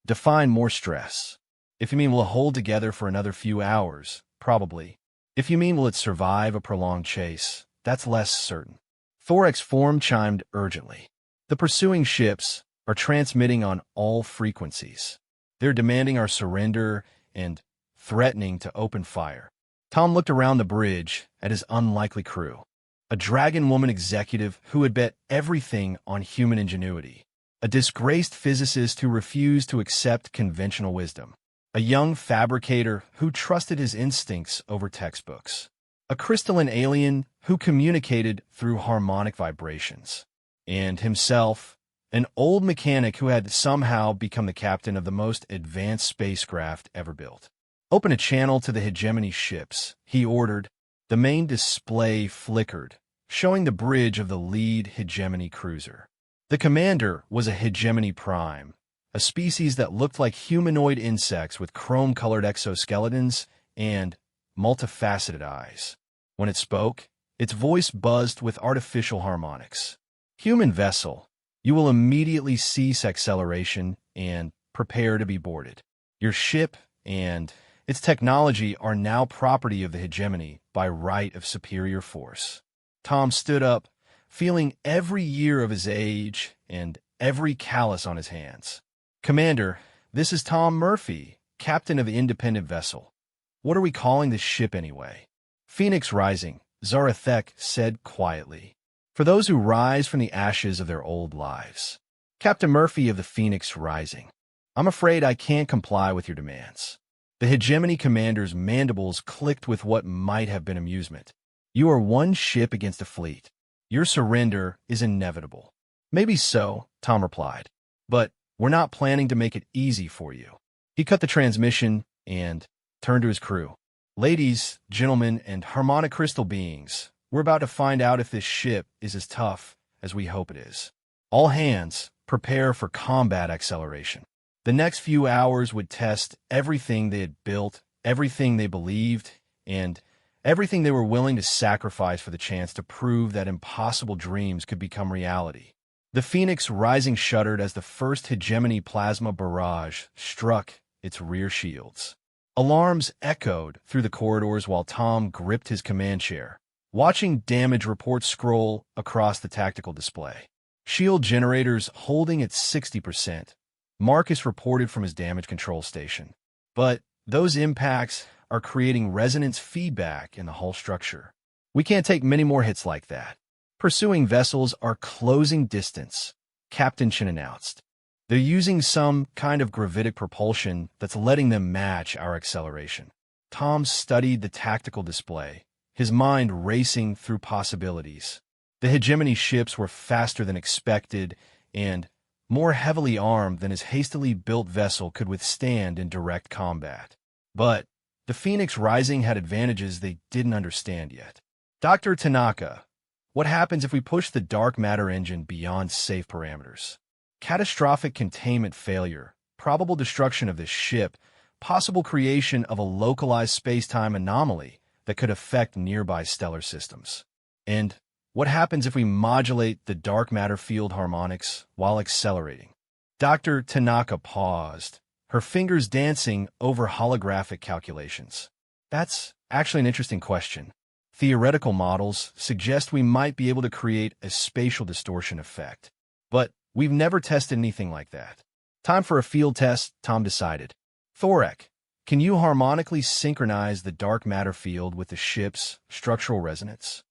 Define more stress. If you mean will it hold together for another few hours, probably. If you mean will it survive a prolonged chase, that's less certain. Thorax form chimed urgently. The pursuing ships are transmitting on all frequencies. They're demanding our surrender and threatening to open fire. Tom looked around the bridge at his unlikely crew. A dragon woman executive who had bet everything on human ingenuity. A disgraced physicist who refused to accept conventional wisdom. A young fabricator who trusted his instincts over textbooks. A crystalline alien who communicated through harmonic vibrations. And himself, an old mechanic who had somehow become the captain of the most advanced spacecraft ever built. Open a channel to the hegemony ships, he ordered. The main display flickered, showing the bridge of the lead hegemony cruiser. The commander was a hegemony prime, a species that looked like humanoid insects with chrome-colored exoskeletons and multifaceted eyes. When it spoke, its voice buzzed with artificial harmonics. Human vessel, you will immediately cease acceleration and prepare to be boarded. Your ship and its technology are now property of the hegemony by right of superior force. Tom stood up, feeling every year of his age and every callus on his hands. Commander, this is Tom Murphy, captain of the independent vessel. What are we calling this ship anyway? Phoenix Rising, Zarathek said quietly. For those who rise from the ashes of their old lives. Captain Murphy of the Phoenix Rising. I'm afraid I can't comply with your demands. The hegemony commander's mandibles clicked with what might have been amusement. You are one ship against a fleet. Your surrender is inevitable. Maybe so, Tom replied. But we're not planning to make it easy for you. He cut the transmission and turned to his crew. Ladies, gentlemen, and harmonic crystal beings, we're about to find out if this ship is as tough as we hope it is. All hands, prepare for combat acceleration. The next few hours would test everything they had built, everything they believed, and everything they were willing to sacrifice for the chance to prove that impossible dreams could become reality. The Phoenix Rising shuddered as the first hegemony plasma barrage struck its rear shields. Alarms echoed through the corridors while Tom gripped his command chair, watching damage reports scroll across the tactical display. Shield generators holding at 60%. Marcus reported from his damage control station. But those impacts are creating resonance feedback in the hull structure. We can't take many more hits like that. Pursuing vessels are closing distance, Captain Chin announced. They're using some kind of gravitic propulsion that's letting them match our acceleration. Tom studied the tactical display, his mind racing through possibilities. The hegemony ships were faster than expected and more heavily armed than his hastily built vessel could withstand in direct combat. But the Phoenix Rising had advantages they didn't understand yet. Dr. Tanaka, what happens if we push the dark matter engine beyond safe parameters? Catastrophic containment failure, probable destruction of this ship, possible creation of a localized space-time anomaly that could affect nearby stellar systems. And what happens if we modulate the dark matter field harmonics while accelerating? Dr. Tanaka paused, her fingers dancing over holographic calculations. That's actually an interesting question. Theoretical models suggest we might be able to create a spatial distortion effect. But we've never tested anything like that. Time for a field test, Tom decided. Thorek, can you harmonically synchronize the dark matter field with the ship's structural resonance?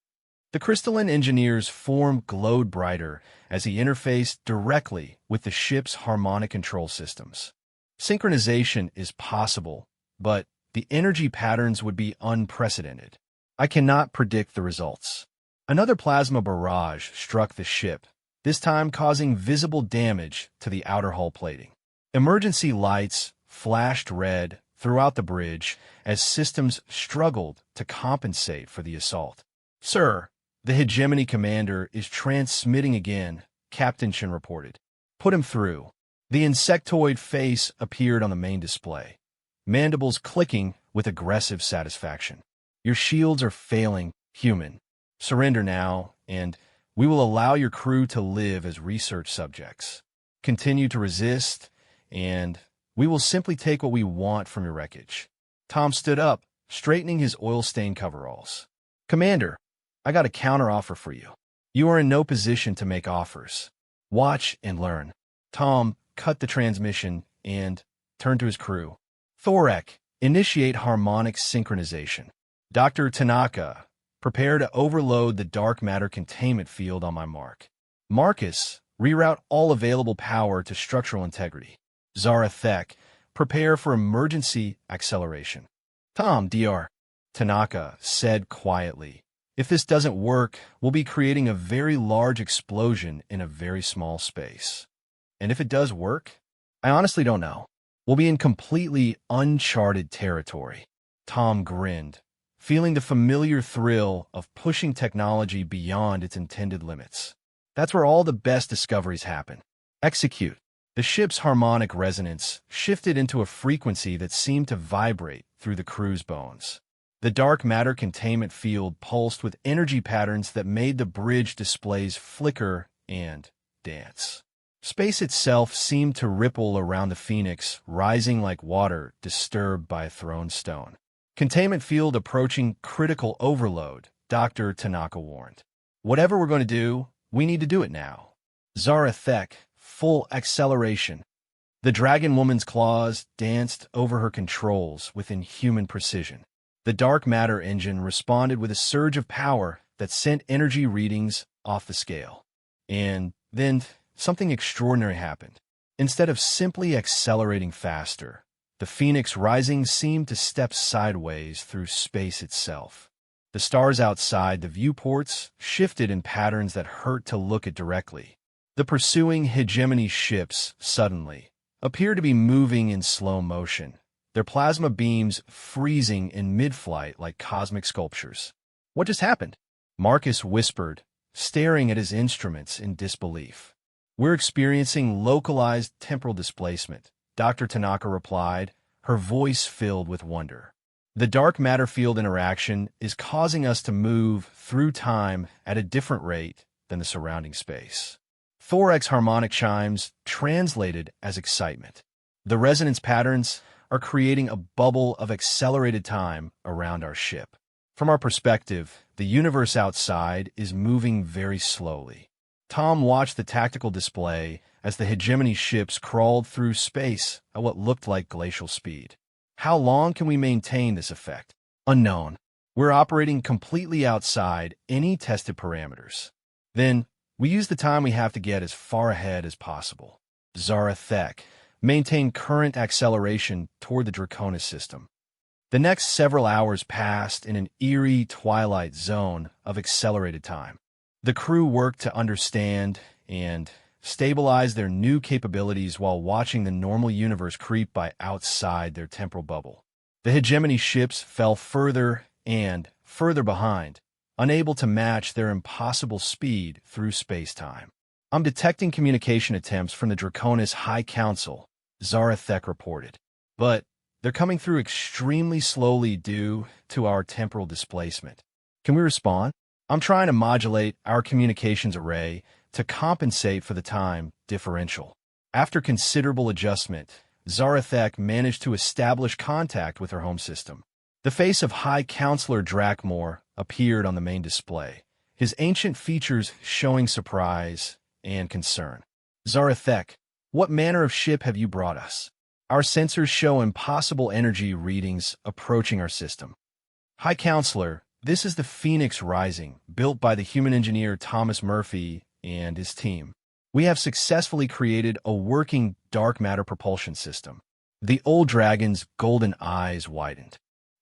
The crystalline engineer's form glowed brighter as he interfaced directly with the ship's harmonic control systems. Synchronization is possible, but the energy patterns would be unprecedented. I cannot predict the results. Another plasma barrage struck the ship, this time causing visible damage to the outer hull plating. Emergency lights flashed red throughout the bridge as systems struggled to compensate for the assault. "Sir, the hegemony commander is transmitting again," Captain Shin reported. "Put him through." The insectoid face appeared on the main display, mandibles clicking with aggressive satisfaction. "Your shields are failing, human. Surrender now, and we will allow your crew to live as research subjects. Continue to resist, and we will simply take what we want from your wreckage." Tom stood up, straightening his oil-stained coveralls. "Commander, I got a counteroffer for you. You are in no position to make offers. Watch and learn." Tom cut the transmission and turned to his crew. "Thorek, initiate harmonic synchronization. Dr. Tanaka, prepare to overload the dark matter containment field on my mark. Marcus, reroute all available power to structural integrity. Zarathek, prepare for emergency acceleration." "Tom, Dr. Tanaka said quietly, "If this doesn't work, we'll be creating a very large explosion in a very small space. And if it does work, I honestly don't know. We'll be in completely uncharted territory." Tom grinned, feeling the familiar thrill of pushing technology beyond its intended limits. That's where all the best discoveries happen. Execute. The ship's harmonic resonance shifted into a frequency that seemed to vibrate through the crew's bones. The dark matter containment field pulsed with energy patterns that made the bridge displays flicker and dance. Space itself seemed to ripple around the Phoenix, rising like water disturbed by a thrown stone. "Containment field approaching critical overload," Dr. Tanaka warned. "Whatever we're going to do, we need to do it now." Zarathek, full acceleration. The dragon woman's claws danced over her controls with inhuman precision. The dark matter engine responded with a surge of power that sent energy readings off the scale. And then something extraordinary happened. Instead of simply accelerating faster, the Phoenix Rising seemed to step sideways through space itself. The stars outside the viewports shifted in patterns that hurt to look at directly. The pursuing hegemony ships, suddenly, appeared to be moving in slow motion, their plasma beams freezing in mid-flight like cosmic sculptures. "What just happened?" Marcus whispered, staring at his instruments in disbelief. "We're experiencing localized temporal displacement," Dr. Tanaka replied, her voice filled with wonder. "The dark matter field interaction is causing us to move through time at a different rate than the surrounding space." Thorek's harmonic chimes translated as excitement. "The resonance patterns are creating a bubble of accelerated time around our ship. From our perspective, the universe outside is moving very slowly." Tom watched the tactical display as the hegemony ships crawled through space at what looked like glacial speed. "How long can we maintain this effect?" "Unknown. We're operating completely outside any tested parameters." "Then we use the time we have to get as far ahead as possible." Zarathek maintained current acceleration toward the Draconis system. The next several hours passed in an eerie twilight zone of accelerated time. The crew worked to understand and stabilize their new capabilities while watching the normal universe creep by outside their temporal bubble. The hegemony ships fell further and further behind, unable to match their impossible speed through space-time. "I'm detecting communication attempts from the Draconis High Council," Zarathek reported. "But they're coming through extremely slowly due to our temporal displacement. Can we respond? I'm trying to modulate our communications array to compensate for the time differential." After considerable adjustment, Zarathek managed to establish contact with her home system. The face of High Counselor Drakmor appeared on the main display, his ancient features showing surprise and concern. "Zarathek, what manner of ship have you brought us? Our sensors show impossible energy readings approaching our system." "High Counselor, this is the Phoenix Rising, built by the human engineer Thomas Murphy and his team. We have successfully created a working dark matter propulsion system." The old dragon's golden eyes widened.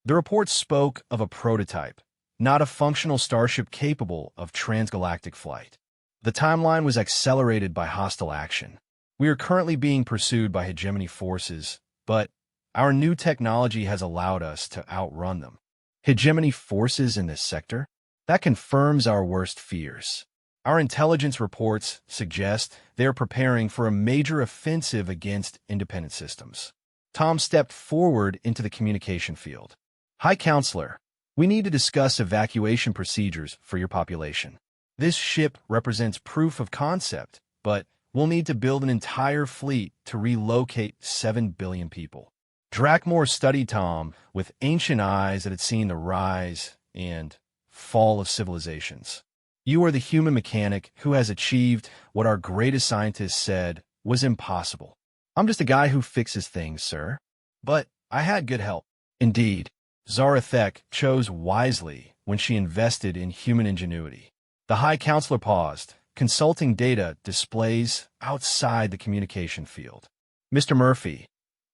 The report spoke of a prototype, not a functional starship capable of transgalactic flight. The timeline was accelerated by hostile action. "We are currently being pursued by hegemony forces, but Our new technology has allowed us to outrun them. Hegemony forces in this sector? That confirms our worst fears. Our intelligence reports suggest they are preparing for a major offensive against independent systems. Tom stepped forward into the communication field. High Counselor, we need to discuss evacuation procedures for your population. This ship represents proof of concept, but we'll need to build an entire fleet to relocate 7 billion people. Drakmore studied Tom with ancient eyes that had seen the rise and fall of civilizations. You are the human mechanic who has achieved what our greatest scientists said was impossible. I'm just a guy who fixes things, sir. But I had good help. Indeed, Zarathek chose wisely when she invested in human ingenuity. The High Counselor paused, consulting data displays outside the communication field. Mr. Murphy,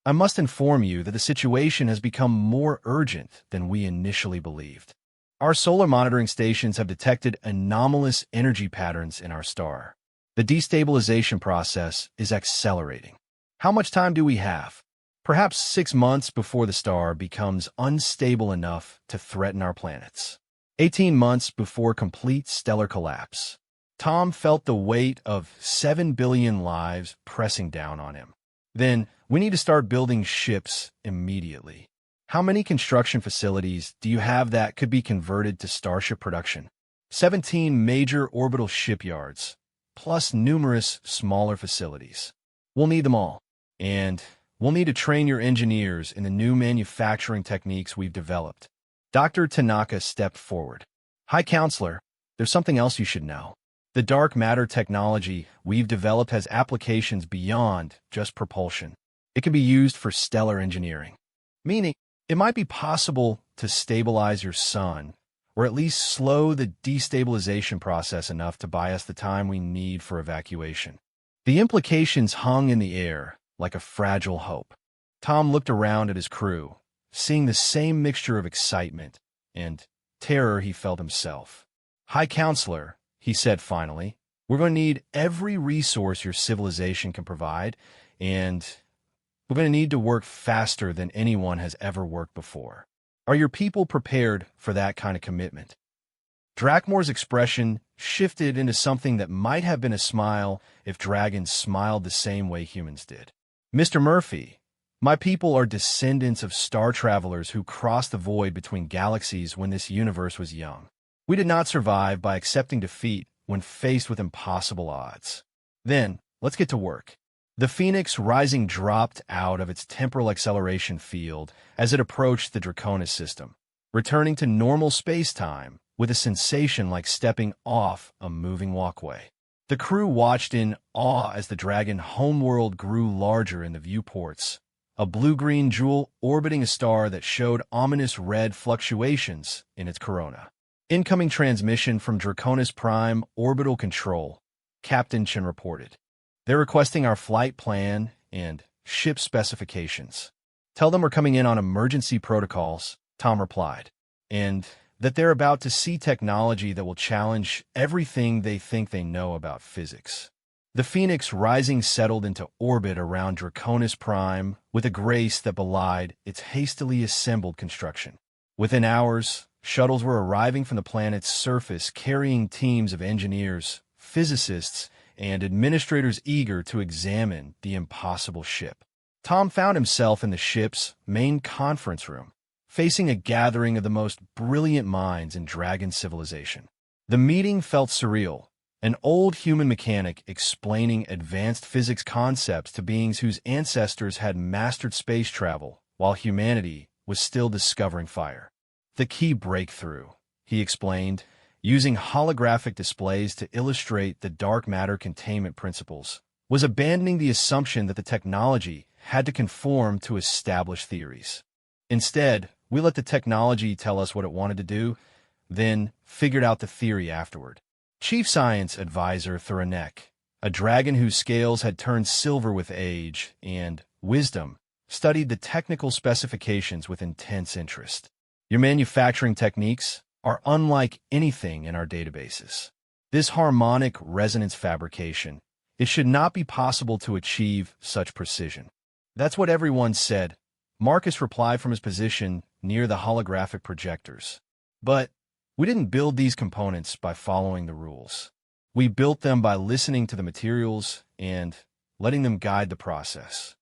I must inform you that the situation has become more urgent than we initially believed. Our solar monitoring stations have detected anomalous energy patterns in our star. The destabilization process is accelerating. How much time do we have? Perhaps 6 months before the star becomes unstable enough to threaten our planets. 18 months before complete stellar collapse. Tom felt the weight of 7 billion lives pressing down on him. Then, we need to start building ships immediately. How many construction facilities do you have that could be converted to Starship production? 17 major orbital shipyards, plus numerous smaller facilities. We'll need them all. And we'll need to train your engineers in the new manufacturing techniques we've developed. Dr. Tanaka stepped forward. High Counselor, there's something else you should know. The dark matter technology we've developed has applications beyond just propulsion. It can be used for stellar engineering. Meaning, it might be possible to stabilize your sun, or at least slow the destabilization process enough to buy us the time we need for evacuation. The implications hung in the air like a fragile hope. Tom looked around at his crew, seeing the same mixture of excitement and terror he felt himself. High Counselor, he said finally, we're going to need every resource your civilization can provide, and we're going to need to work faster than anyone has ever worked before. Are your people prepared for that kind of commitment? Drakmore's expression shifted into something that might have been a smile if dragons smiled the same way humans did. Mr. Murphy, my people are descendants of star travelers who crossed the void between galaxies when this universe was young. We did not survive by accepting defeat when faced with impossible odds. Then, let's get to work. The Phoenix Rising dropped out of its temporal acceleration field as it approached the Draconis system, returning to normal space-time with a sensation like stepping off a moving walkway. The crew watched in awe as the Dragon homeworld grew larger in the viewports, a blue-green jewel orbiting a star that showed ominous red fluctuations in its corona. Incoming transmission from Draconis Prime Orbital Control, Captain Chen reported. They're requesting our flight plan and ship specifications. Tell them we're coming in on emergency protocols, Tom replied, and that they're about to see technology that will challenge everything they think they know about physics. The Phoenix Rising settled into orbit around Draconis Prime with a grace that belied its hastily assembled construction. Within hours, shuttles were arriving from the planet's surface carrying teams of engineers, physicists, and administrators eager to examine the impossible ship. Tom found himself in the ship's main conference room, facing a gathering of the most brilliant minds in Dragon civilization. The meeting felt surreal, an old human mechanic explaining advanced physics concepts to beings whose ancestors had mastered space travel while humanity was still discovering fire. The key breakthrough, he explained, using holographic displays to illustrate the dark matter containment principles, was abandoning the assumption that the technology had to conform to established theories. Instead, we let the technology tell us what it wanted to do, then figured out the theory afterward. Chief Science Advisor Thuranek, a dragon whose scales had turned silver with age and wisdom, studied the technical specifications with intense interest. Your manufacturing techniques are unlike anything in our databases. This harmonic resonance fabrication, it should not be possible to achieve such precision. That's what everyone said, Marcus replied from his position near the holographic projectors. But we didn't build these components by following the rules. We built them by listening to the materials and letting them guide the process.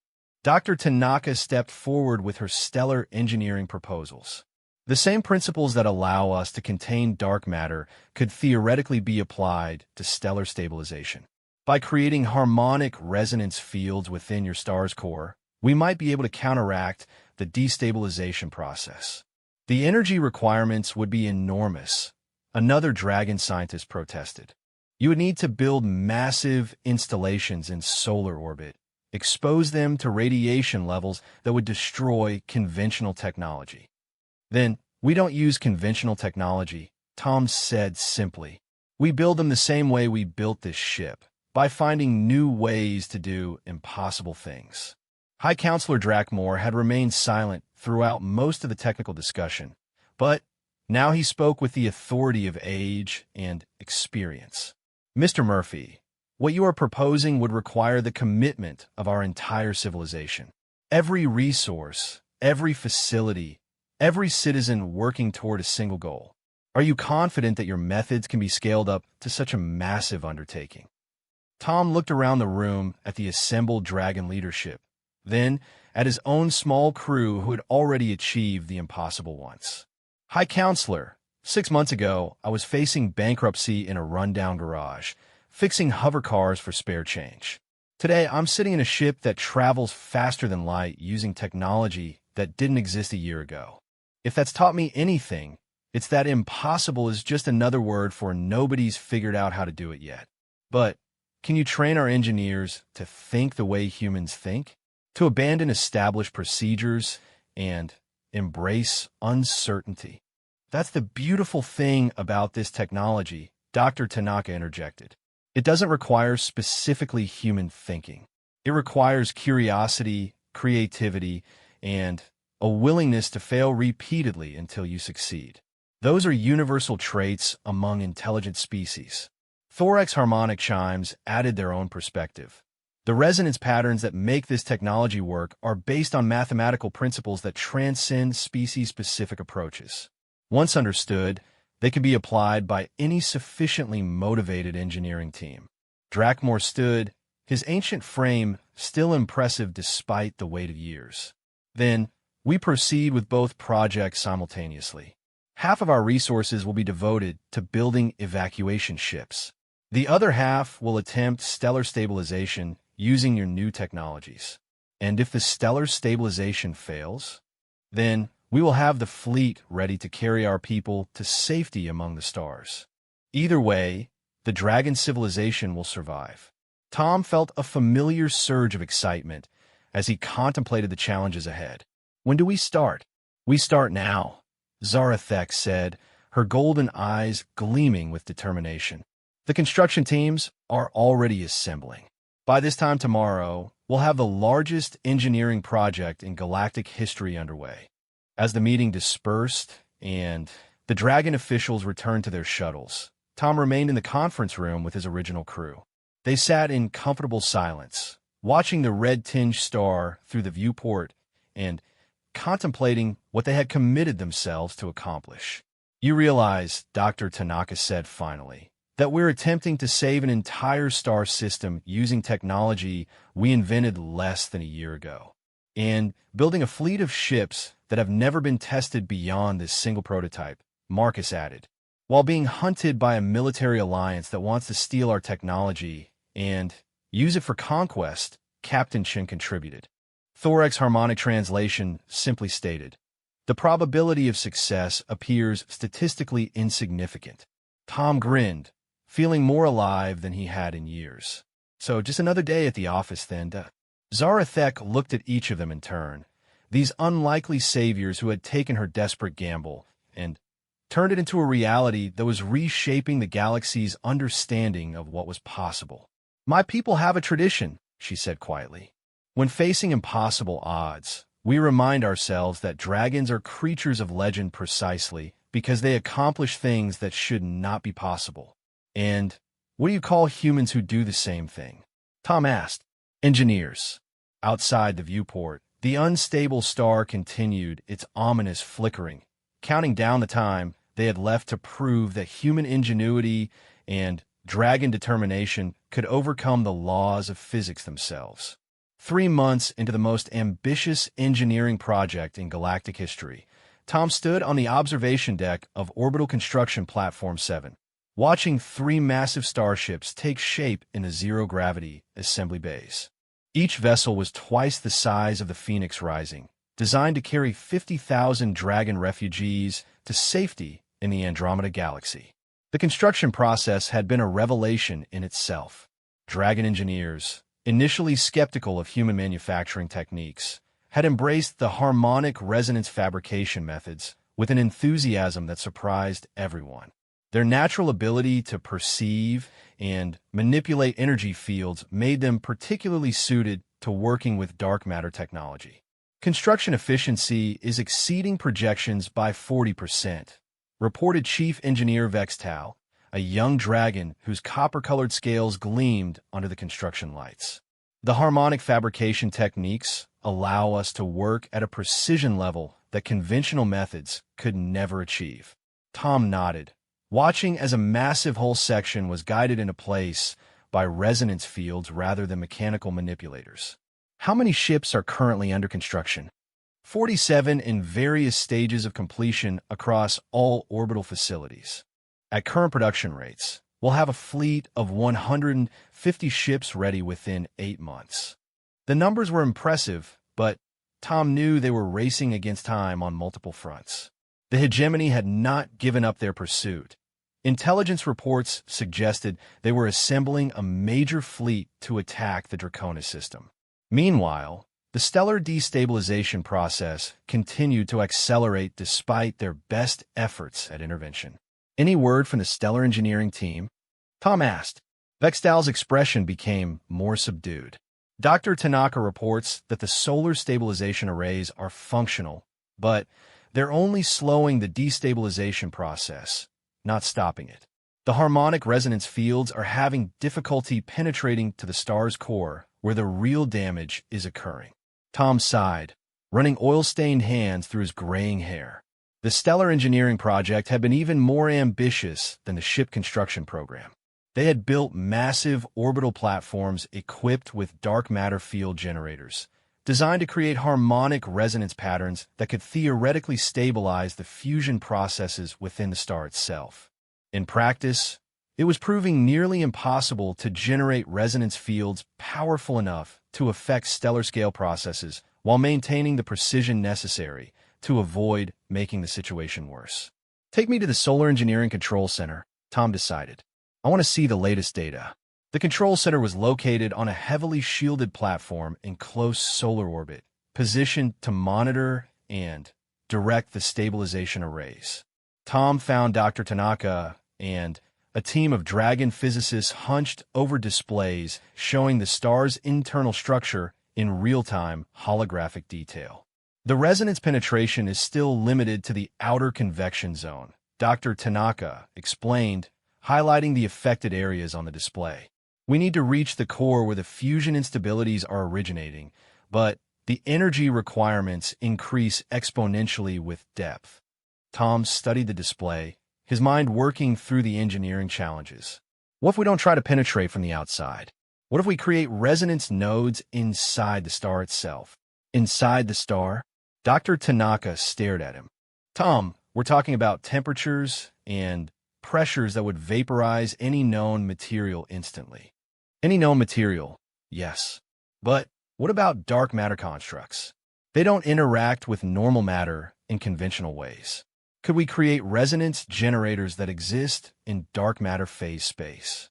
Dr. Tanaka stepped forward with her stellar engineering proposals. The same principles that allow us to contain dark matter could theoretically be applied to stellar stabilization. By creating harmonic resonance fields within your star's core, we might be able to counteract the destabilization process. The energy requirements would be enormous, another dragon scientist protested. You would need to build massive installations in solar orbit, expose them to radiation levels that would destroy conventional technology. Then, we don't use conventional technology, Tom said simply. We build them the same way we built this ship, by finding new ways to do impossible things. High Counselor Drakmore had remained silent throughout most of the technical discussion, but now he spoke with the authority of age and experience. Mr. Murphy, what you are proposing would require the commitment of our entire civilization. Every resource, every facility, every citizen working toward a single goal. Are you confident that your methods can be scaled up to such a massive undertaking? Tom looked around the room at the assembled dragon leadership, then at his own small crew who had already achieved the impossible once. High Counselor, 6 months ago, I was facing bankruptcy in a rundown garage, fixing hover cars for spare change. Today, I'm sitting in a ship that travels faster than light using technology that didn't exist a year ago. If that's taught me anything, it's that impossible is just another word for nobody's figured out how to do it yet. But can you train our engineers to think the way humans think? To abandon established procedures and embrace uncertainty? That's the beautiful thing about this technology, Dr. Tanaka interjected. It doesn't require specifically human thinking. It requires curiosity, creativity, and a willingness to fail repeatedly until you succeed. Those are universal traits among intelligent species. Thorax harmonic chimes added their own perspective. The resonance patterns that make this technology work are based on mathematical principles that transcend species-specific approaches. Once understood, they can be applied by any sufficiently motivated engineering team. Drakmore stood, his ancient frame still impressive despite the weight of years. Then, we proceed with both projects simultaneously. Half of our resources will be devoted to building evacuation ships. The other half will attempt stellar stabilization using your new technologies. And if the stellar stabilization fails, then we will have the fleet ready to carry our people to safety among the stars. Either way, the dragon civilization will survive. Tom felt a familiar surge of excitement as he contemplated the challenges ahead. When do we start? We start now, Zarathek said, her golden eyes gleaming with determination. The construction teams are already assembling. By this time tomorrow, we'll have the largest engineering project in galactic history underway. As the meeting dispersed and the Dragon officials returned to their shuttles, Tom remained in the conference room with his original crew. They sat in comfortable silence, watching the red-tinged star through the viewport and contemplating what they had committed themselves to accomplish. You realize, Dr. Tanaka said finally, that we're attempting to save an entire star system using technology we invented less than a year ago, and building a fleet of ships that have never been tested beyond this single prototype, Marcus added, while being hunted by a military alliance that wants to steal our technology and use it for conquest, Captain Chen contributed. Thorax harmonic translation simply stated, the probability of success appears statistically insignificant. Tom grinned, feeling more alive than he had in years. So just another day at the office then. Zarathek looked at each of them in turn, these unlikely saviors who had taken her desperate gamble and turned it into a reality that was reshaping the galaxy's understanding of what was possible. My people have a tradition, she said quietly. When facing impossible odds, we remind ourselves that dragons are creatures of legend precisely because they accomplish things that should not be possible. And what do you call humans who do the same thing? Tom asked. Engineers. Outside the viewport, The unstable star continued its ominous flickering, counting down the time they had left to prove that human ingenuity and dragon determination could overcome the laws of physics themselves. 3 months into the most ambitious engineering project in galactic history, Tom stood on the observation deck of Orbital Construction Platform 7, watching 3 massive starships take shape in the zero-gravity assembly bays. Each vessel was twice the size of the Phoenix Rising, designed to carry 50,000 Dragon refugees to safety in the Andromeda Galaxy. The construction process had been a revelation in itself. Dragon engineers, initially skeptical of human manufacturing techniques, had embraced the harmonic resonance fabrication methods with an enthusiasm that surprised everyone. Their natural ability to perceive and manipulate energy fields made them particularly suited to working with dark matter technology. Construction efficiency is exceeding projections by 40%, reported Chief Engineer Vextal, a young dragon whose copper-colored scales gleamed under the construction lights. The harmonic fabrication techniques allow us to work at a precision level that conventional methods could never achieve. Tom nodded, watching as a massive hull section was guided into place by resonance fields rather than mechanical manipulators. How many ships are currently under construction? 47 in various stages of completion across all orbital facilities. At current production rates, we'll have a fleet of 150 ships ready within 8 months. The numbers were impressive, but Tom knew they were racing against time on multiple fronts. The hegemony had not given up their pursuit. Intelligence reports suggested they were assembling a major fleet to attack the Draconis system. Meanwhile, the stellar destabilization process continued to accelerate despite their best efforts at intervention. Any word from the stellar engineering team? Tom asked. Vextal's expression became more subdued. Dr. Tanaka reports that the solar stabilization arrays are functional, but they're only slowing the destabilization process, not stopping it. The harmonic resonance fields are having difficulty penetrating to the star's core, where the real damage is occurring. Tom sighed, running oil-stained hands through his graying hair. The stellar engineering project had been even more ambitious than the ship construction program. They had built massive orbital platforms equipped with dark matter field generators, designed to create harmonic resonance patterns that could theoretically stabilize the fusion processes within the star itself. In practice, it was proving nearly impossible to generate resonance fields powerful enough to affect stellar-scale processes while maintaining the precision necessary to avoid making the situation worse. Take me to the Solar Engineering Control Center, Tom decided. I want to see the latest data. The control center was located on a heavily shielded platform in close solar orbit, positioned to monitor and direct the stabilization arrays. Tom found Dr. Tanaka and a team of Dragon physicists hunched over displays showing the star's internal structure in real-time holographic detail. The resonance penetration is still limited to the outer convection zone, Dr. Tanaka explained, highlighting the affected areas on the display. We need to reach the core where the fusion instabilities are originating, but the energy requirements increase exponentially with depth. Tom studied the display, his mind working through the engineering challenges. What if we don't try to penetrate from the outside? What if we create resonance nodes inside the star itself? Inside the star? Dr. Tanaka stared at him. Tom, we're talking about temperatures and pressures that would vaporize any known material instantly. Any known material, yes. But what about dark matter constructs? They don't interact with normal matter in conventional ways. Could we create resonance generators that exist in dark matter phase space?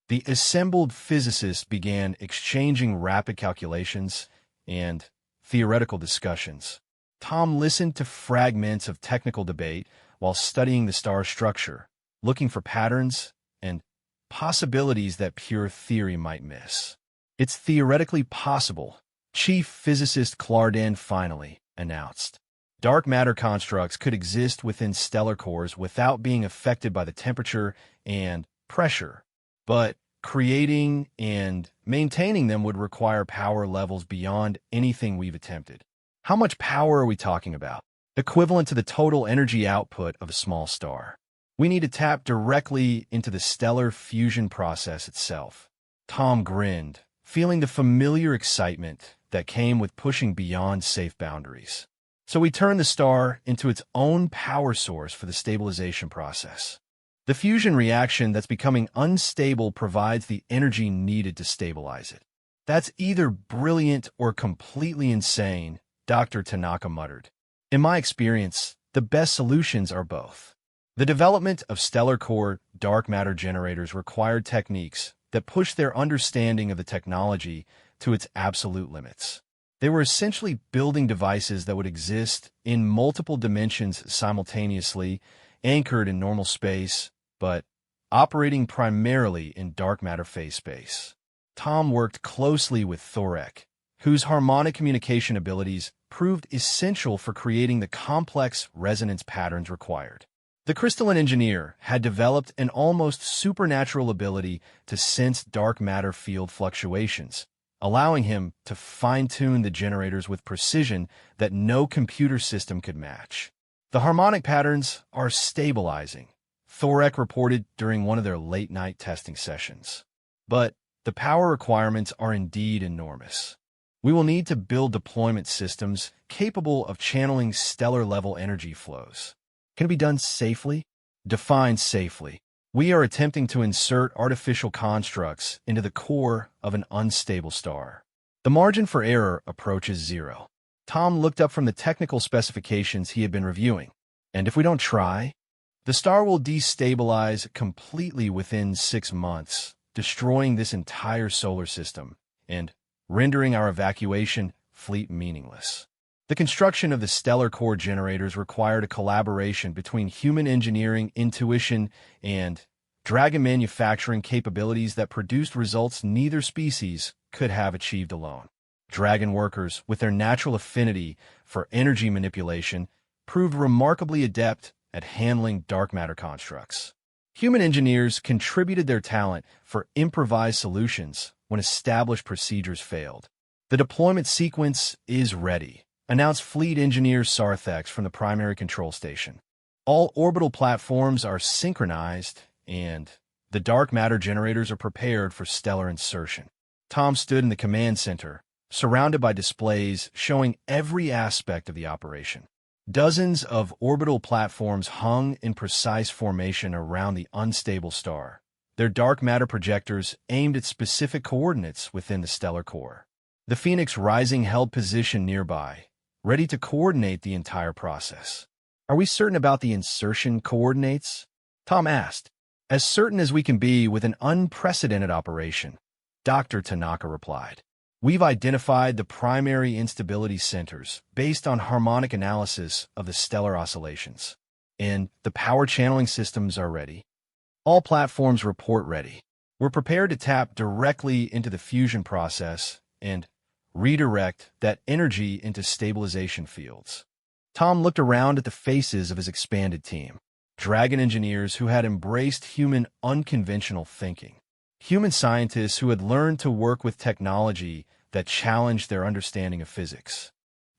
The assembled physicists began exchanging rapid calculations and theoretical discussions. Tom listened to fragments of technical debate while studying the star's structure, looking for patterns and possibilities that pure theory might miss. It's theoretically possible, Chief Physicist Clarden finally announced. Dark matter constructs could exist within stellar cores without being affected by the temperature and pressure, but creating and maintaining them would require power levels beyond anything we've attempted. How much power are we talking about? Equivalent to the total energy output of a small star. We need to tap directly into the stellar fusion process itself. Tom grinned, feeling the familiar excitement that came with pushing beyond safe boundaries. So we turned the star into its own power source for the stabilization process. The fusion reaction that's becoming unstable provides the energy needed to stabilize it. That's either brilliant or completely insane, Dr. Tanaka muttered. In my experience, the best solutions are both. The development of stellar core dark matter generators required techniques that pushed their understanding of the technology to its absolute limits. They were essentially building devices that would exist in multiple dimensions simultaneously, anchored in normal space, but operating primarily in dark matter phase space. Tom worked closely with Thorek, whose harmonic communication abilities proved essential for creating the complex resonance patterns required. The crystalline engineer had developed an almost supernatural ability to sense dark matter field fluctuations, allowing him to fine-tune the generators with precision that no computer system could match. The harmonic patterns are stabilizing, Thorek reported during one of their late-night testing sessions. But the power requirements are indeed enormous. We will need to build deployment systems capable of channeling stellar-level energy flows. Can it be done safely? Define safely. We are attempting to insert artificial constructs into the core of an unstable star. The margin for error approaches zero. Tom looked up from the technical specifications he had been reviewing. And if we don't try, the star will destabilize completely within 6 months, destroying this entire solar system and rendering our evacuation fleet meaningless. The construction of the stellar core generators required a collaboration between human engineering intuition and dragon manufacturing capabilities that produced results neither species could have achieved alone. Dragon workers, with their natural affinity for energy manipulation, proved remarkably adept at handling dark matter constructs. Human engineers contributed their talent for improvised solutions when established procedures failed. The deployment sequence is ready, announced Fleet Engineer Sarthex from the primary control station. All orbital platforms are synchronized, and the dark matter generators are prepared for stellar insertion. Tom stood in the command center, surrounded by displays showing every aspect of the operation. Dozens of orbital platforms hung in precise formation around the unstable star, their dark matter projectors aimed at specific coordinates within the stellar core. The Phoenix Rising held position nearby, ready to coordinate the entire process. Are we certain about the insertion coordinates? Tom asked. As certain as we can be with an unprecedented operation, Dr. Tanaka replied. We've identified the primary instability centers based on harmonic analysis of the stellar oscillations, and the power channeling systems are ready. All platforms report ready. We're prepared to tap directly into the fusion process and redirect that energy into stabilization fields. Tom looked around at the faces of his expanded team, dragon engineers who had embraced human unconventional thinking, human scientists who had learned to work with technology that challenged their understanding of physics,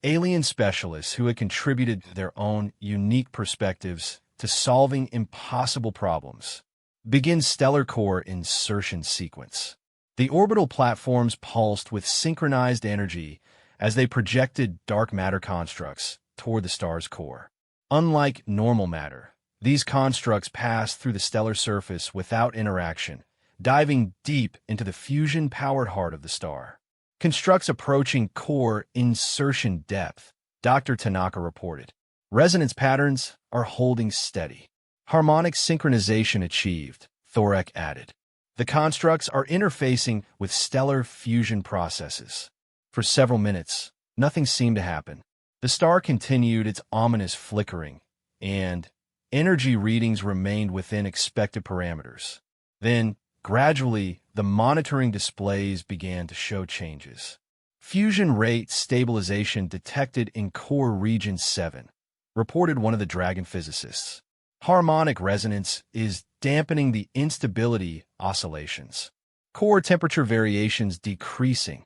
alien specialists who had contributed their own unique perspectives to solving impossible problems. Begin stellar core insertion sequence. The orbital platforms pulsed with synchronized energy as they projected dark matter constructs toward the star's core. Unlike normal matter, these constructs passed through the stellar surface without interaction, diving deep into the fusion-powered heart of the star. Constructs approaching core insertion depth, Dr. Tanaka reported. Resonance patterns are holding steady. Harmonic synchronization achieved, Thorek added. The constructs are interfacing with stellar fusion processes. For several minutes, nothing seemed to happen. The star continued its ominous flickering, and energy readings remained within expected parameters. Then, gradually, the monitoring displays began to show changes. Fusion rate stabilization detected in core region 7, reported one of the Dragon physicists. Harmonic resonance is dampening the instability oscillations. Core temperature variations decreasing,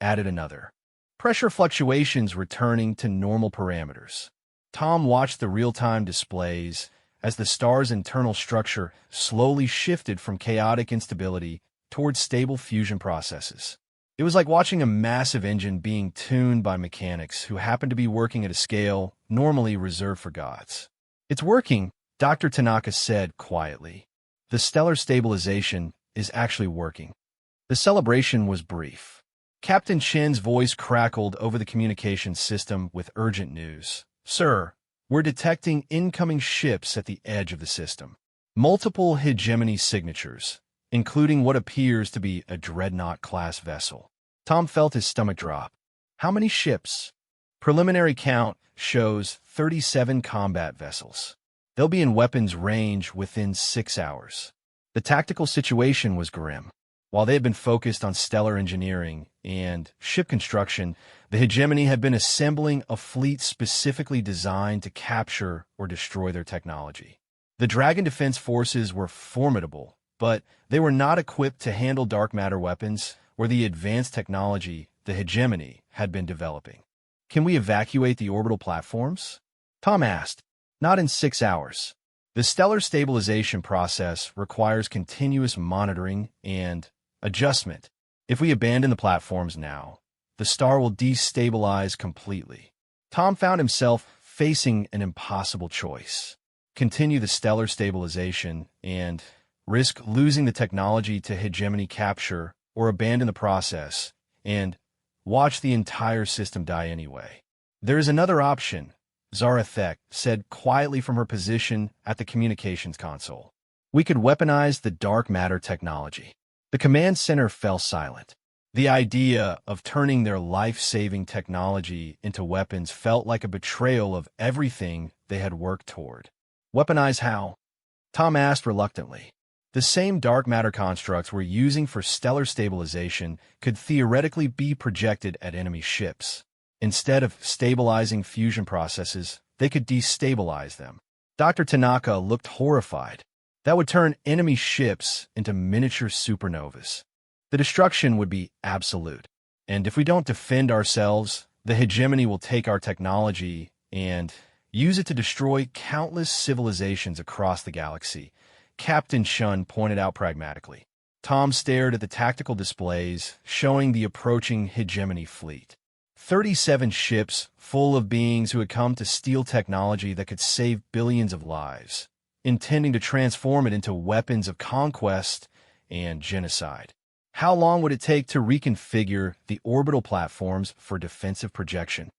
added another. Pressure fluctuations returning to normal parameters. Tom watched the real-time displays as the star's internal structure slowly shifted from chaotic instability towards stable fusion processes. It was like watching a massive engine being tuned by mechanics who happened to be working at a scale normally reserved for gods. "It's working," Dr. Tanaka said quietly. "The stellar stabilization is actually working." The celebration was brief. Captain Chen's voice crackled over the communications system with urgent news. "Sir, we're detecting incoming ships at the edge of the system. Multiple hegemony signatures, including what appears to be a dreadnought-class vessel." Tom felt his stomach drop. "How many ships?" "Preliminary count shows 37 combat vessels. They'll be in weapons range within 6 hours." The tactical situation was grim. While they had been focused on stellar engineering and ship construction, the hegemony had been assembling a fleet specifically designed to capture or destroy their technology. The Dragon Defense Forces were formidable, but they were not equipped to handle dark matter weapons or the advanced technology the hegemony had been developing. "Can we evacuate the orbital platforms?" Tom asked. "Not in 6 hours. The stellar stabilization process requires continuous monitoring and adjustment. If we abandon the platforms now, the star will destabilize completely." Tom found himself facing an impossible choice. Continue the stellar stabilization and risk losing the technology to hegemony capture, or abandon the process and watch the entire system die anyway. "There is another option," Zarathek said quietly from her position at the communications console. "We could weaponize the dark matter technology." The command center fell silent. The idea of turning their life-saving technology into weapons felt like a betrayal of everything they had worked toward. "Weaponize how?" Tom asked reluctantly. "The same dark matter constructs we're using for stellar stabilization could theoretically be projected at enemy ships. Instead of stabilizing fusion processes, they could destabilize them." Dr. Tanaka looked horrified. "That would turn enemy ships into miniature supernovas. The destruction would be absolute. And if we don't defend ourselves, the hegemony will take our technology and use it to destroy countless civilizations across the galaxy," Captain Shun pointed out pragmatically. Tom stared at the tactical displays showing the approaching hegemony fleet. 37 ships full of beings who had come to steal technology that could save billions of lives, intending to transform it into weapons of conquest and genocide. How long would it take to reconfigure the orbital platforms for defensive projection?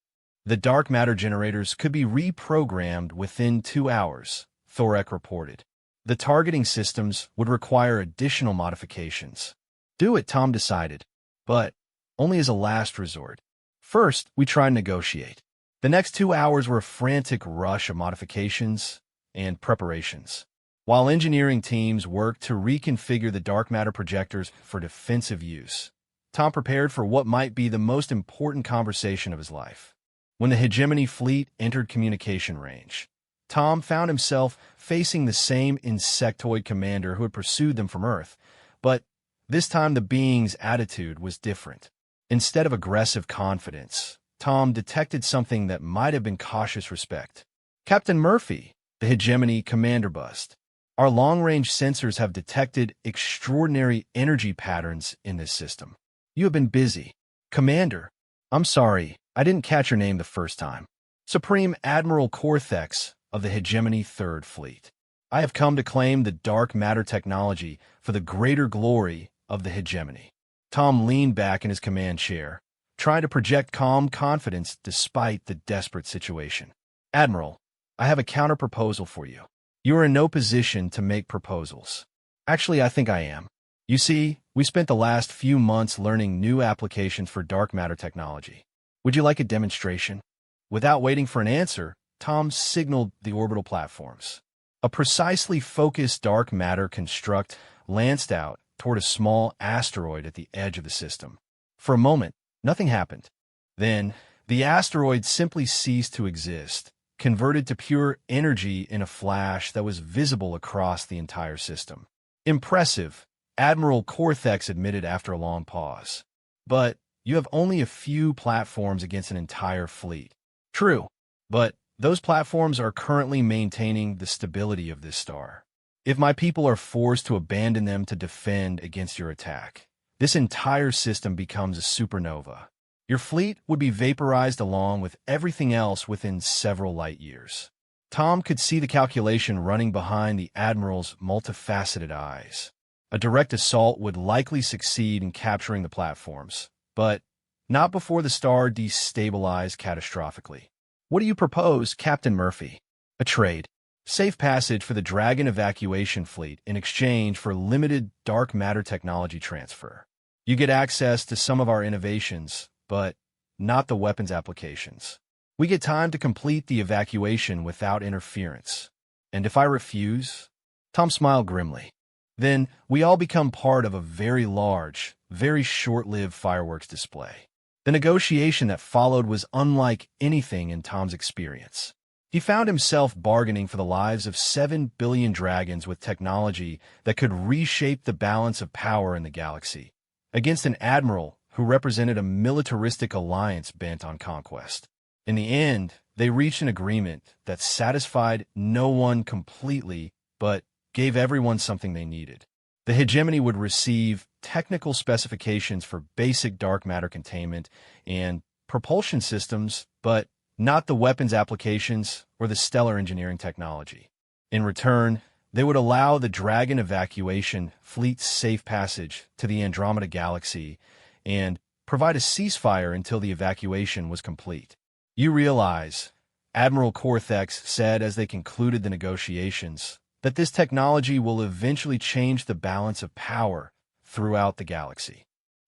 "The dark matter generators could be reprogrammed within 2 hours, Thorek reported. "The targeting systems would require additional modifications." "Do it," Tom decided, "but only as a last resort. First, we try and negotiate." The next 2 hours were a frantic rush of modifications and preparations. While engineering teams worked to reconfigure the dark matter projectors for defensive use, Tom prepared for what might be the most important conversation of his life. When the hegemony fleet entered communication range, Tom found himself facing the same insectoid commander who had pursued them from Earth, but this time the being's attitude was different. Instead of aggressive confidence, Tom detected something that might have been cautious respect. "Captain Murphy," the hegemony commander buzzed, "our long-range sensors have detected extraordinary energy patterns in this system. You have been busy." "Commander, I'm sorry, I didn't catch your name the first time." "Supreme Admiral Corthex of the Hegemony Third Fleet. I have come to claim the dark matter technology for the greater glory of the hegemony." Tom leaned back in his command chair, trying to project calm confidence despite the desperate situation. "Admiral, I have a counter-proposal for you. You are in no position to make proposals." "Actually, I think I am. You see, we spent the last few months learning new applications for dark matter technology. Would you like a demonstration?" Without waiting for an answer, Tom signaled the orbital platforms. A precisely focused dark matter construct lanced out toward a small asteroid at the edge of the system. For a moment, nothing happened. Then, the asteroid simply ceased to exist, converted to pure energy in a flash that was visible across the entire system. "Impressive," Admiral Corthex admitted after a long pause. But you have only a few platforms against an entire fleet. True, but those platforms are currently maintaining the stability of this star. If my people are forced to abandon them to defend against your attack, this entire system becomes a supernova. Your fleet would be vaporized along with everything else within several light years. Tom could see the calculation running behind the Admiral's multifaceted eyes. A direct assault would likely succeed in capturing the platforms, but not before the star destabilized catastrophically. What do you propose, Captain Murphy? A trade. Safe passage for the Dragon evacuation fleet in exchange for limited dark matter technology transfer. You get access to some of our innovations, but not the weapons applications. We get time to complete the evacuation without interference. And if I refuse? Tom smiled grimly. Then we all become part of a very large, very short-lived fireworks display. The negotiation that followed was unlike anything in Tom's experience. He found himself bargaining for the lives of 7 billion dragons with technology that could reshape the balance of power in the galaxy, against an admiral who represented a militaristic alliance bent on conquest. In the end, they reached an agreement that satisfied no one completely, but gave everyone something they needed. The hegemony would receive technical specifications for basic dark matter containment and propulsion systems, but not the weapons applications or the stellar engineering technology. In return, they would allow the Dragon evacuation fleet's safe passage to the Andromeda Galaxy and provide a ceasefire until the evacuation was complete. You realize, Admiral Corthex said as they concluded the negotiations, that this technology will eventually change the balance of power throughout the galaxy.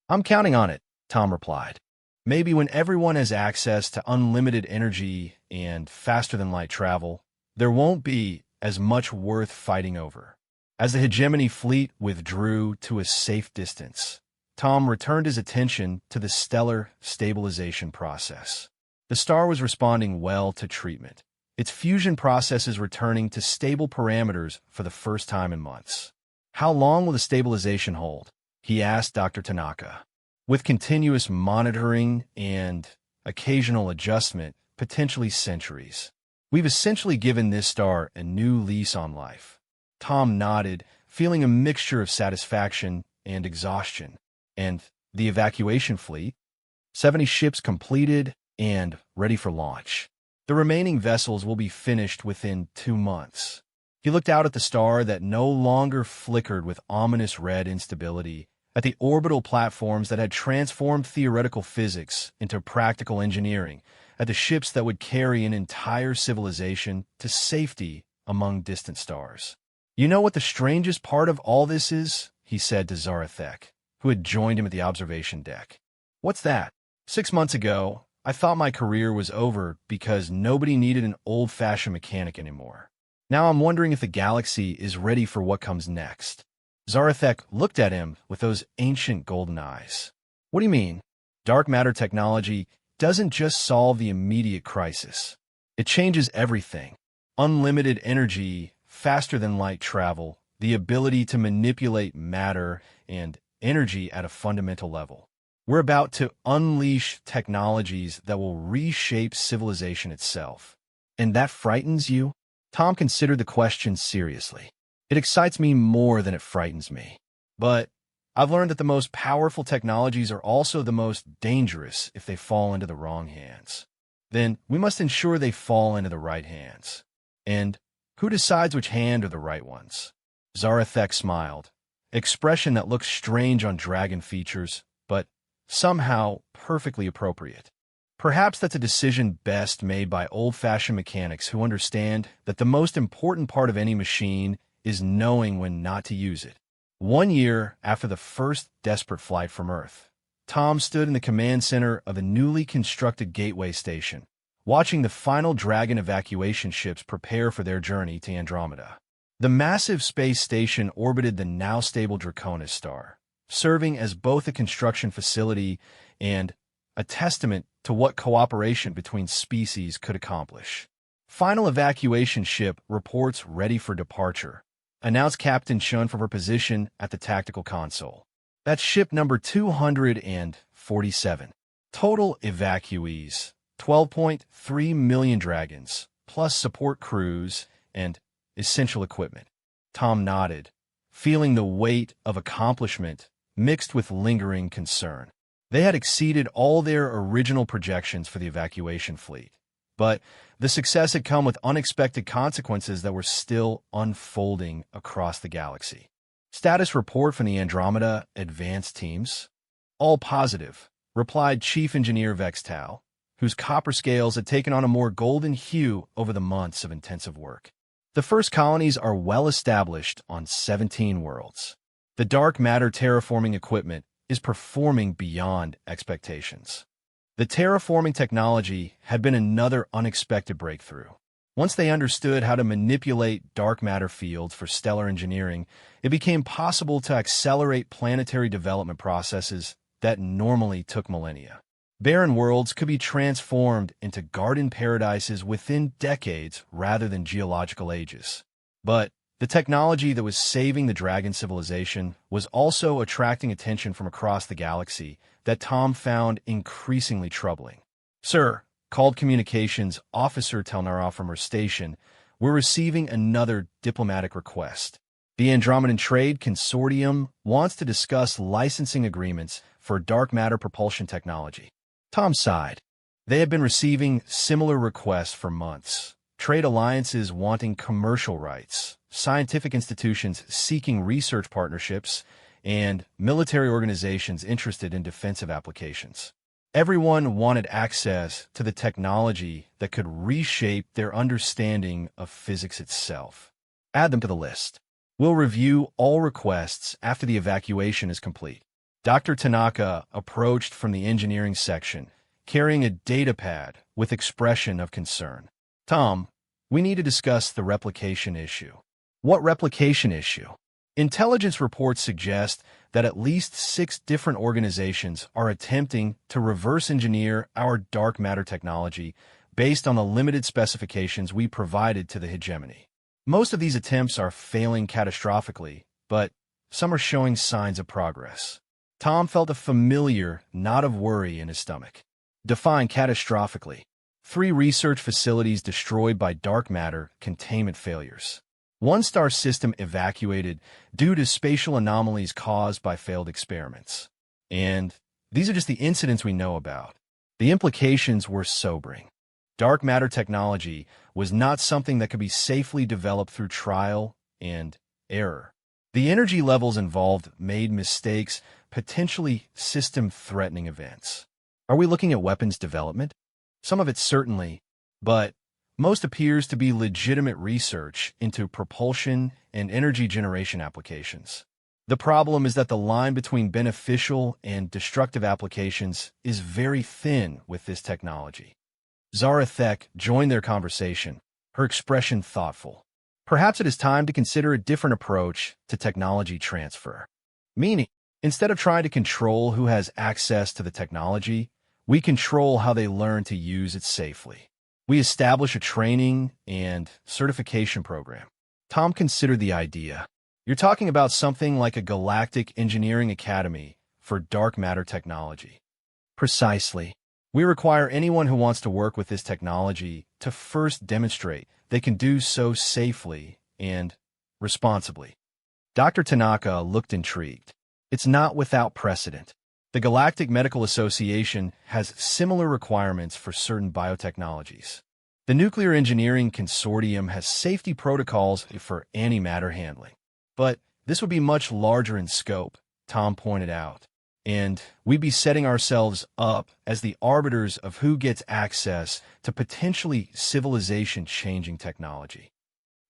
I'm counting on it, Tom replied. Maybe when everyone has access to unlimited energy and faster-than-light travel, there won't be as much worth fighting over. As the hegemony fleet withdrew to a safe distance, Tom returned his attention to the stellar stabilization process. The star was responding well to treatment, its fusion processes returning to stable parameters for the first time in months. How long will the stabilization hold? He asked Dr. Tanaka. With continuous monitoring and occasional adjustment, potentially centuries. We've essentially given this star a new lease on life. Tom nodded, feeling a mixture of satisfaction and exhaustion. And the evacuation fleet? 70 ships completed and ready for launch. The remaining vessels will be finished within 2 months. He looked out at the star that no longer flickered with ominous red instability, at the orbital platforms that had transformed theoretical physics into practical engineering, at the ships that would carry an entire civilization to safety among distant stars. You know what the strangest part of all this is? He said to Zarathek, who had joined him at the observation deck. What's that? 6 months ago, I thought my career was over because nobody needed an old-fashioned mechanic anymore. Now I'm wondering if the galaxy is ready for what comes next. Zarathek looked at him with those ancient golden eyes. What do you mean? Dark matter technology doesn't just solve the immediate crisis. It changes everything. Unlimited energy, faster-than-light travel, the ability to manipulate matter and energy at a fundamental level. We're about to unleash technologies that will reshape civilization itself. And that frightens you? Tom considered the question seriously. It excites me more than it frightens me. But I've learned that the most powerful technologies are also the most dangerous if they fall into the wrong hands. Then we must ensure they fall into the right hands. And who decides which hand are the right ones? Zarathek smiled, expression that looked strange on dragon features, but somehow perfectly appropriate. Perhaps that's a decision best made by old-fashioned mechanics who understand that the most important part of any machine is knowing when not to use it. 1 year after the first desperate flight from Earth, Tom stood in the command center of a newly constructed gateway station, watching the final Dragon evacuation ships prepare for their journey to Andromeda. The massive space station orbited the now-stable Draconis star, serving as both a construction facility and a testament to what cooperation between species could accomplish. Final evacuation ship reports ready for departure. announced Captain Chun from her position at the tactical console. That's ship number 247. Total evacuees, 12.3 million dragons, plus support crews and essential equipment. Tom nodded, feeling the weight of accomplishment mixed with lingering concern. They had exceeded all their original projections for the evacuation fleet, but the success had come with unexpected consequences that were still unfolding across the galaxy. Status report from the Andromeda advanced teams? All positive, replied Chief Engineer Vextal, whose copper scales had taken on a more golden hue over the months of intensive work. The first colonies are well established on 17 worlds. The dark matter terraforming equipment is performing beyond expectations. The terraforming technology had been another unexpected breakthrough. Once they understood how to manipulate dark matter fields for stellar engineering, it became possible to accelerate planetary development processes that normally took millennia. Barren worlds could be transformed into garden paradises within decades rather than geological ages. But the technology that was saving the dragon civilization was also attracting attention from across the galaxy that Tom found increasingly troubling. "Sir," called Communications Officer Telnara from her station, "we're receiving another diplomatic request. The Andromedan Trade Consortium wants to discuss licensing agreements for dark matter propulsion technology." Tom sighed. They had been receiving similar requests for months. Trade alliances wanting commercial rights, scientific institutions seeking research partnerships, and military organizations interested in defensive applications. Everyone wanted access to the technology that could reshape their understanding of physics itself. Add them to the list. We'll review all requests after the evacuation is complete. Dr. Tanaka approached from the engineering section, carrying a datapad with expression of concern. "Tom, we need to discuss the replication issue." "What replication issue?" "Intelligence reports suggest that at least 6 different organizations are attempting to reverse engineer our dark matter technology based on the limited specifications we provided to the hegemony. Most of these attempts are failing catastrophically, but some are showing signs of progress." Tom felt a familiar knot of worry in his stomach. Define catastrophically. 3 research facilities destroyed by dark matter containment failures. 1 star system evacuated due to spatial anomalies caused by failed experiments. And these are just the incidents we know about. The implications were sobering. Dark matter technology was not something that could be safely developed through trial and error. The energy levels involved made mistakes, potentially system-threatening events. Are we looking at weapons development? Some of it certainly, but most appears to be legitimate research into propulsion and energy generation applications. The problem is that the line between beneficial and destructive applications is very thin with this technology. Zarathek joined their conversation, her expression thoughtful. Perhaps it is time to consider a different approach to technology transfer. Meaning, instead of trying to control who has access to the technology, we control how they learn to use it safely. We establish a training and certification program. Tom considered the idea. You're talking about something like a Galactic Engineering Academy for dark matter technology. Precisely. We require anyone who wants to work with this technology to first demonstrate they can do so safely and responsibly. Dr. Tanaka looked intrigued. It's not without precedent. The Galactic Medical Association has similar requirements for certain biotechnologies. The Nuclear Engineering Consortium has safety protocols for antimatter handling. But this would be much larger in scope, Tom pointed out, and we'd be setting ourselves up as the arbiters of who gets access to potentially civilization-changing technology.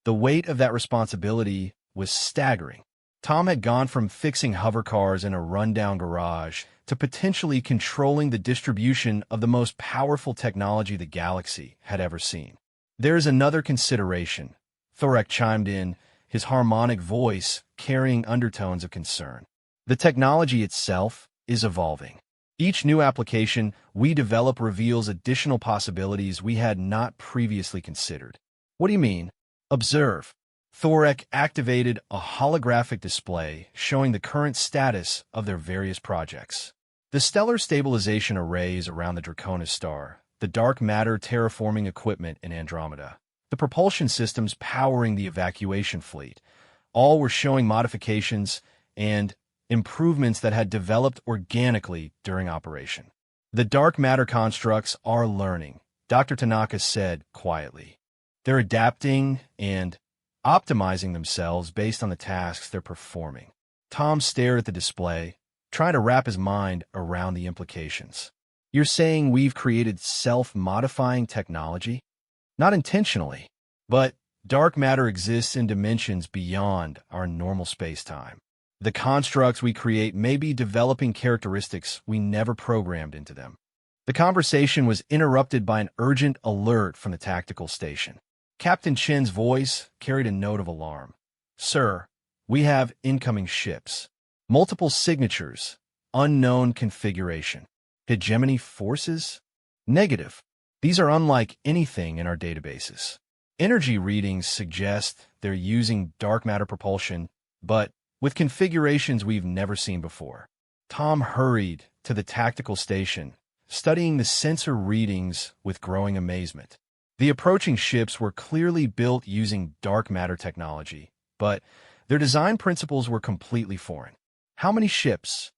The weight of that responsibility was staggering. Tom had gone from fixing hover cars in a rundown garage to potentially controlling the distribution of the most powerful technology the galaxy had ever seen. There is another consideration, Thorek chimed in, his harmonic voice carrying undertones of concern. The technology itself is evolving. Each new application we develop reveals additional possibilities we had not previously considered. What do you mean? Observe. Thorek activated a holographic display showing the current status of their various projects. The stellar stabilization arrays around the Draconis star, the dark matter terraforming equipment in Andromeda, the propulsion systems powering the evacuation fleet, all were showing modifications and improvements that had developed organically during operation. The dark matter constructs are learning, Dr. Tanaka said quietly. They're adapting and optimizing themselves based on the tasks they're performing. Tom stared at the display, trying to wrap his mind around the implications. You're saying we've created self-modifying technology? Not intentionally, but dark matter exists in dimensions beyond our normal space-time. The constructs we create may be developing characteristics we never programmed into them. The conversation was interrupted by an urgent alert from the tactical station. Captain Chen's voice carried a note of alarm. Sir, we have incoming ships. Multiple signatures. Unknown configuration. Hegemony forces? Negative. These are unlike anything in our databases. Energy readings suggest they're using dark matter propulsion, but with configurations we've never seen before. Tom hurried to the tactical station, studying the sensor readings with growing amazement. The approaching ships were clearly built using dark matter technology, but their design principles were completely foreign. How many ships?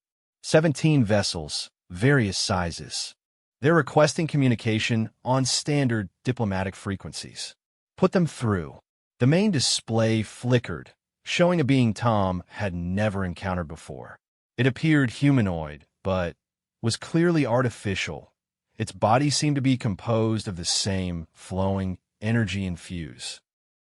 17 vessels, various sizes. They're requesting communication on standard diplomatic frequencies. Put them through. The main display flickered, showing a being Tom had never encountered before. It appeared humanoid, but was clearly artificial. Its body seemed to be composed of the same flowing, energy-infused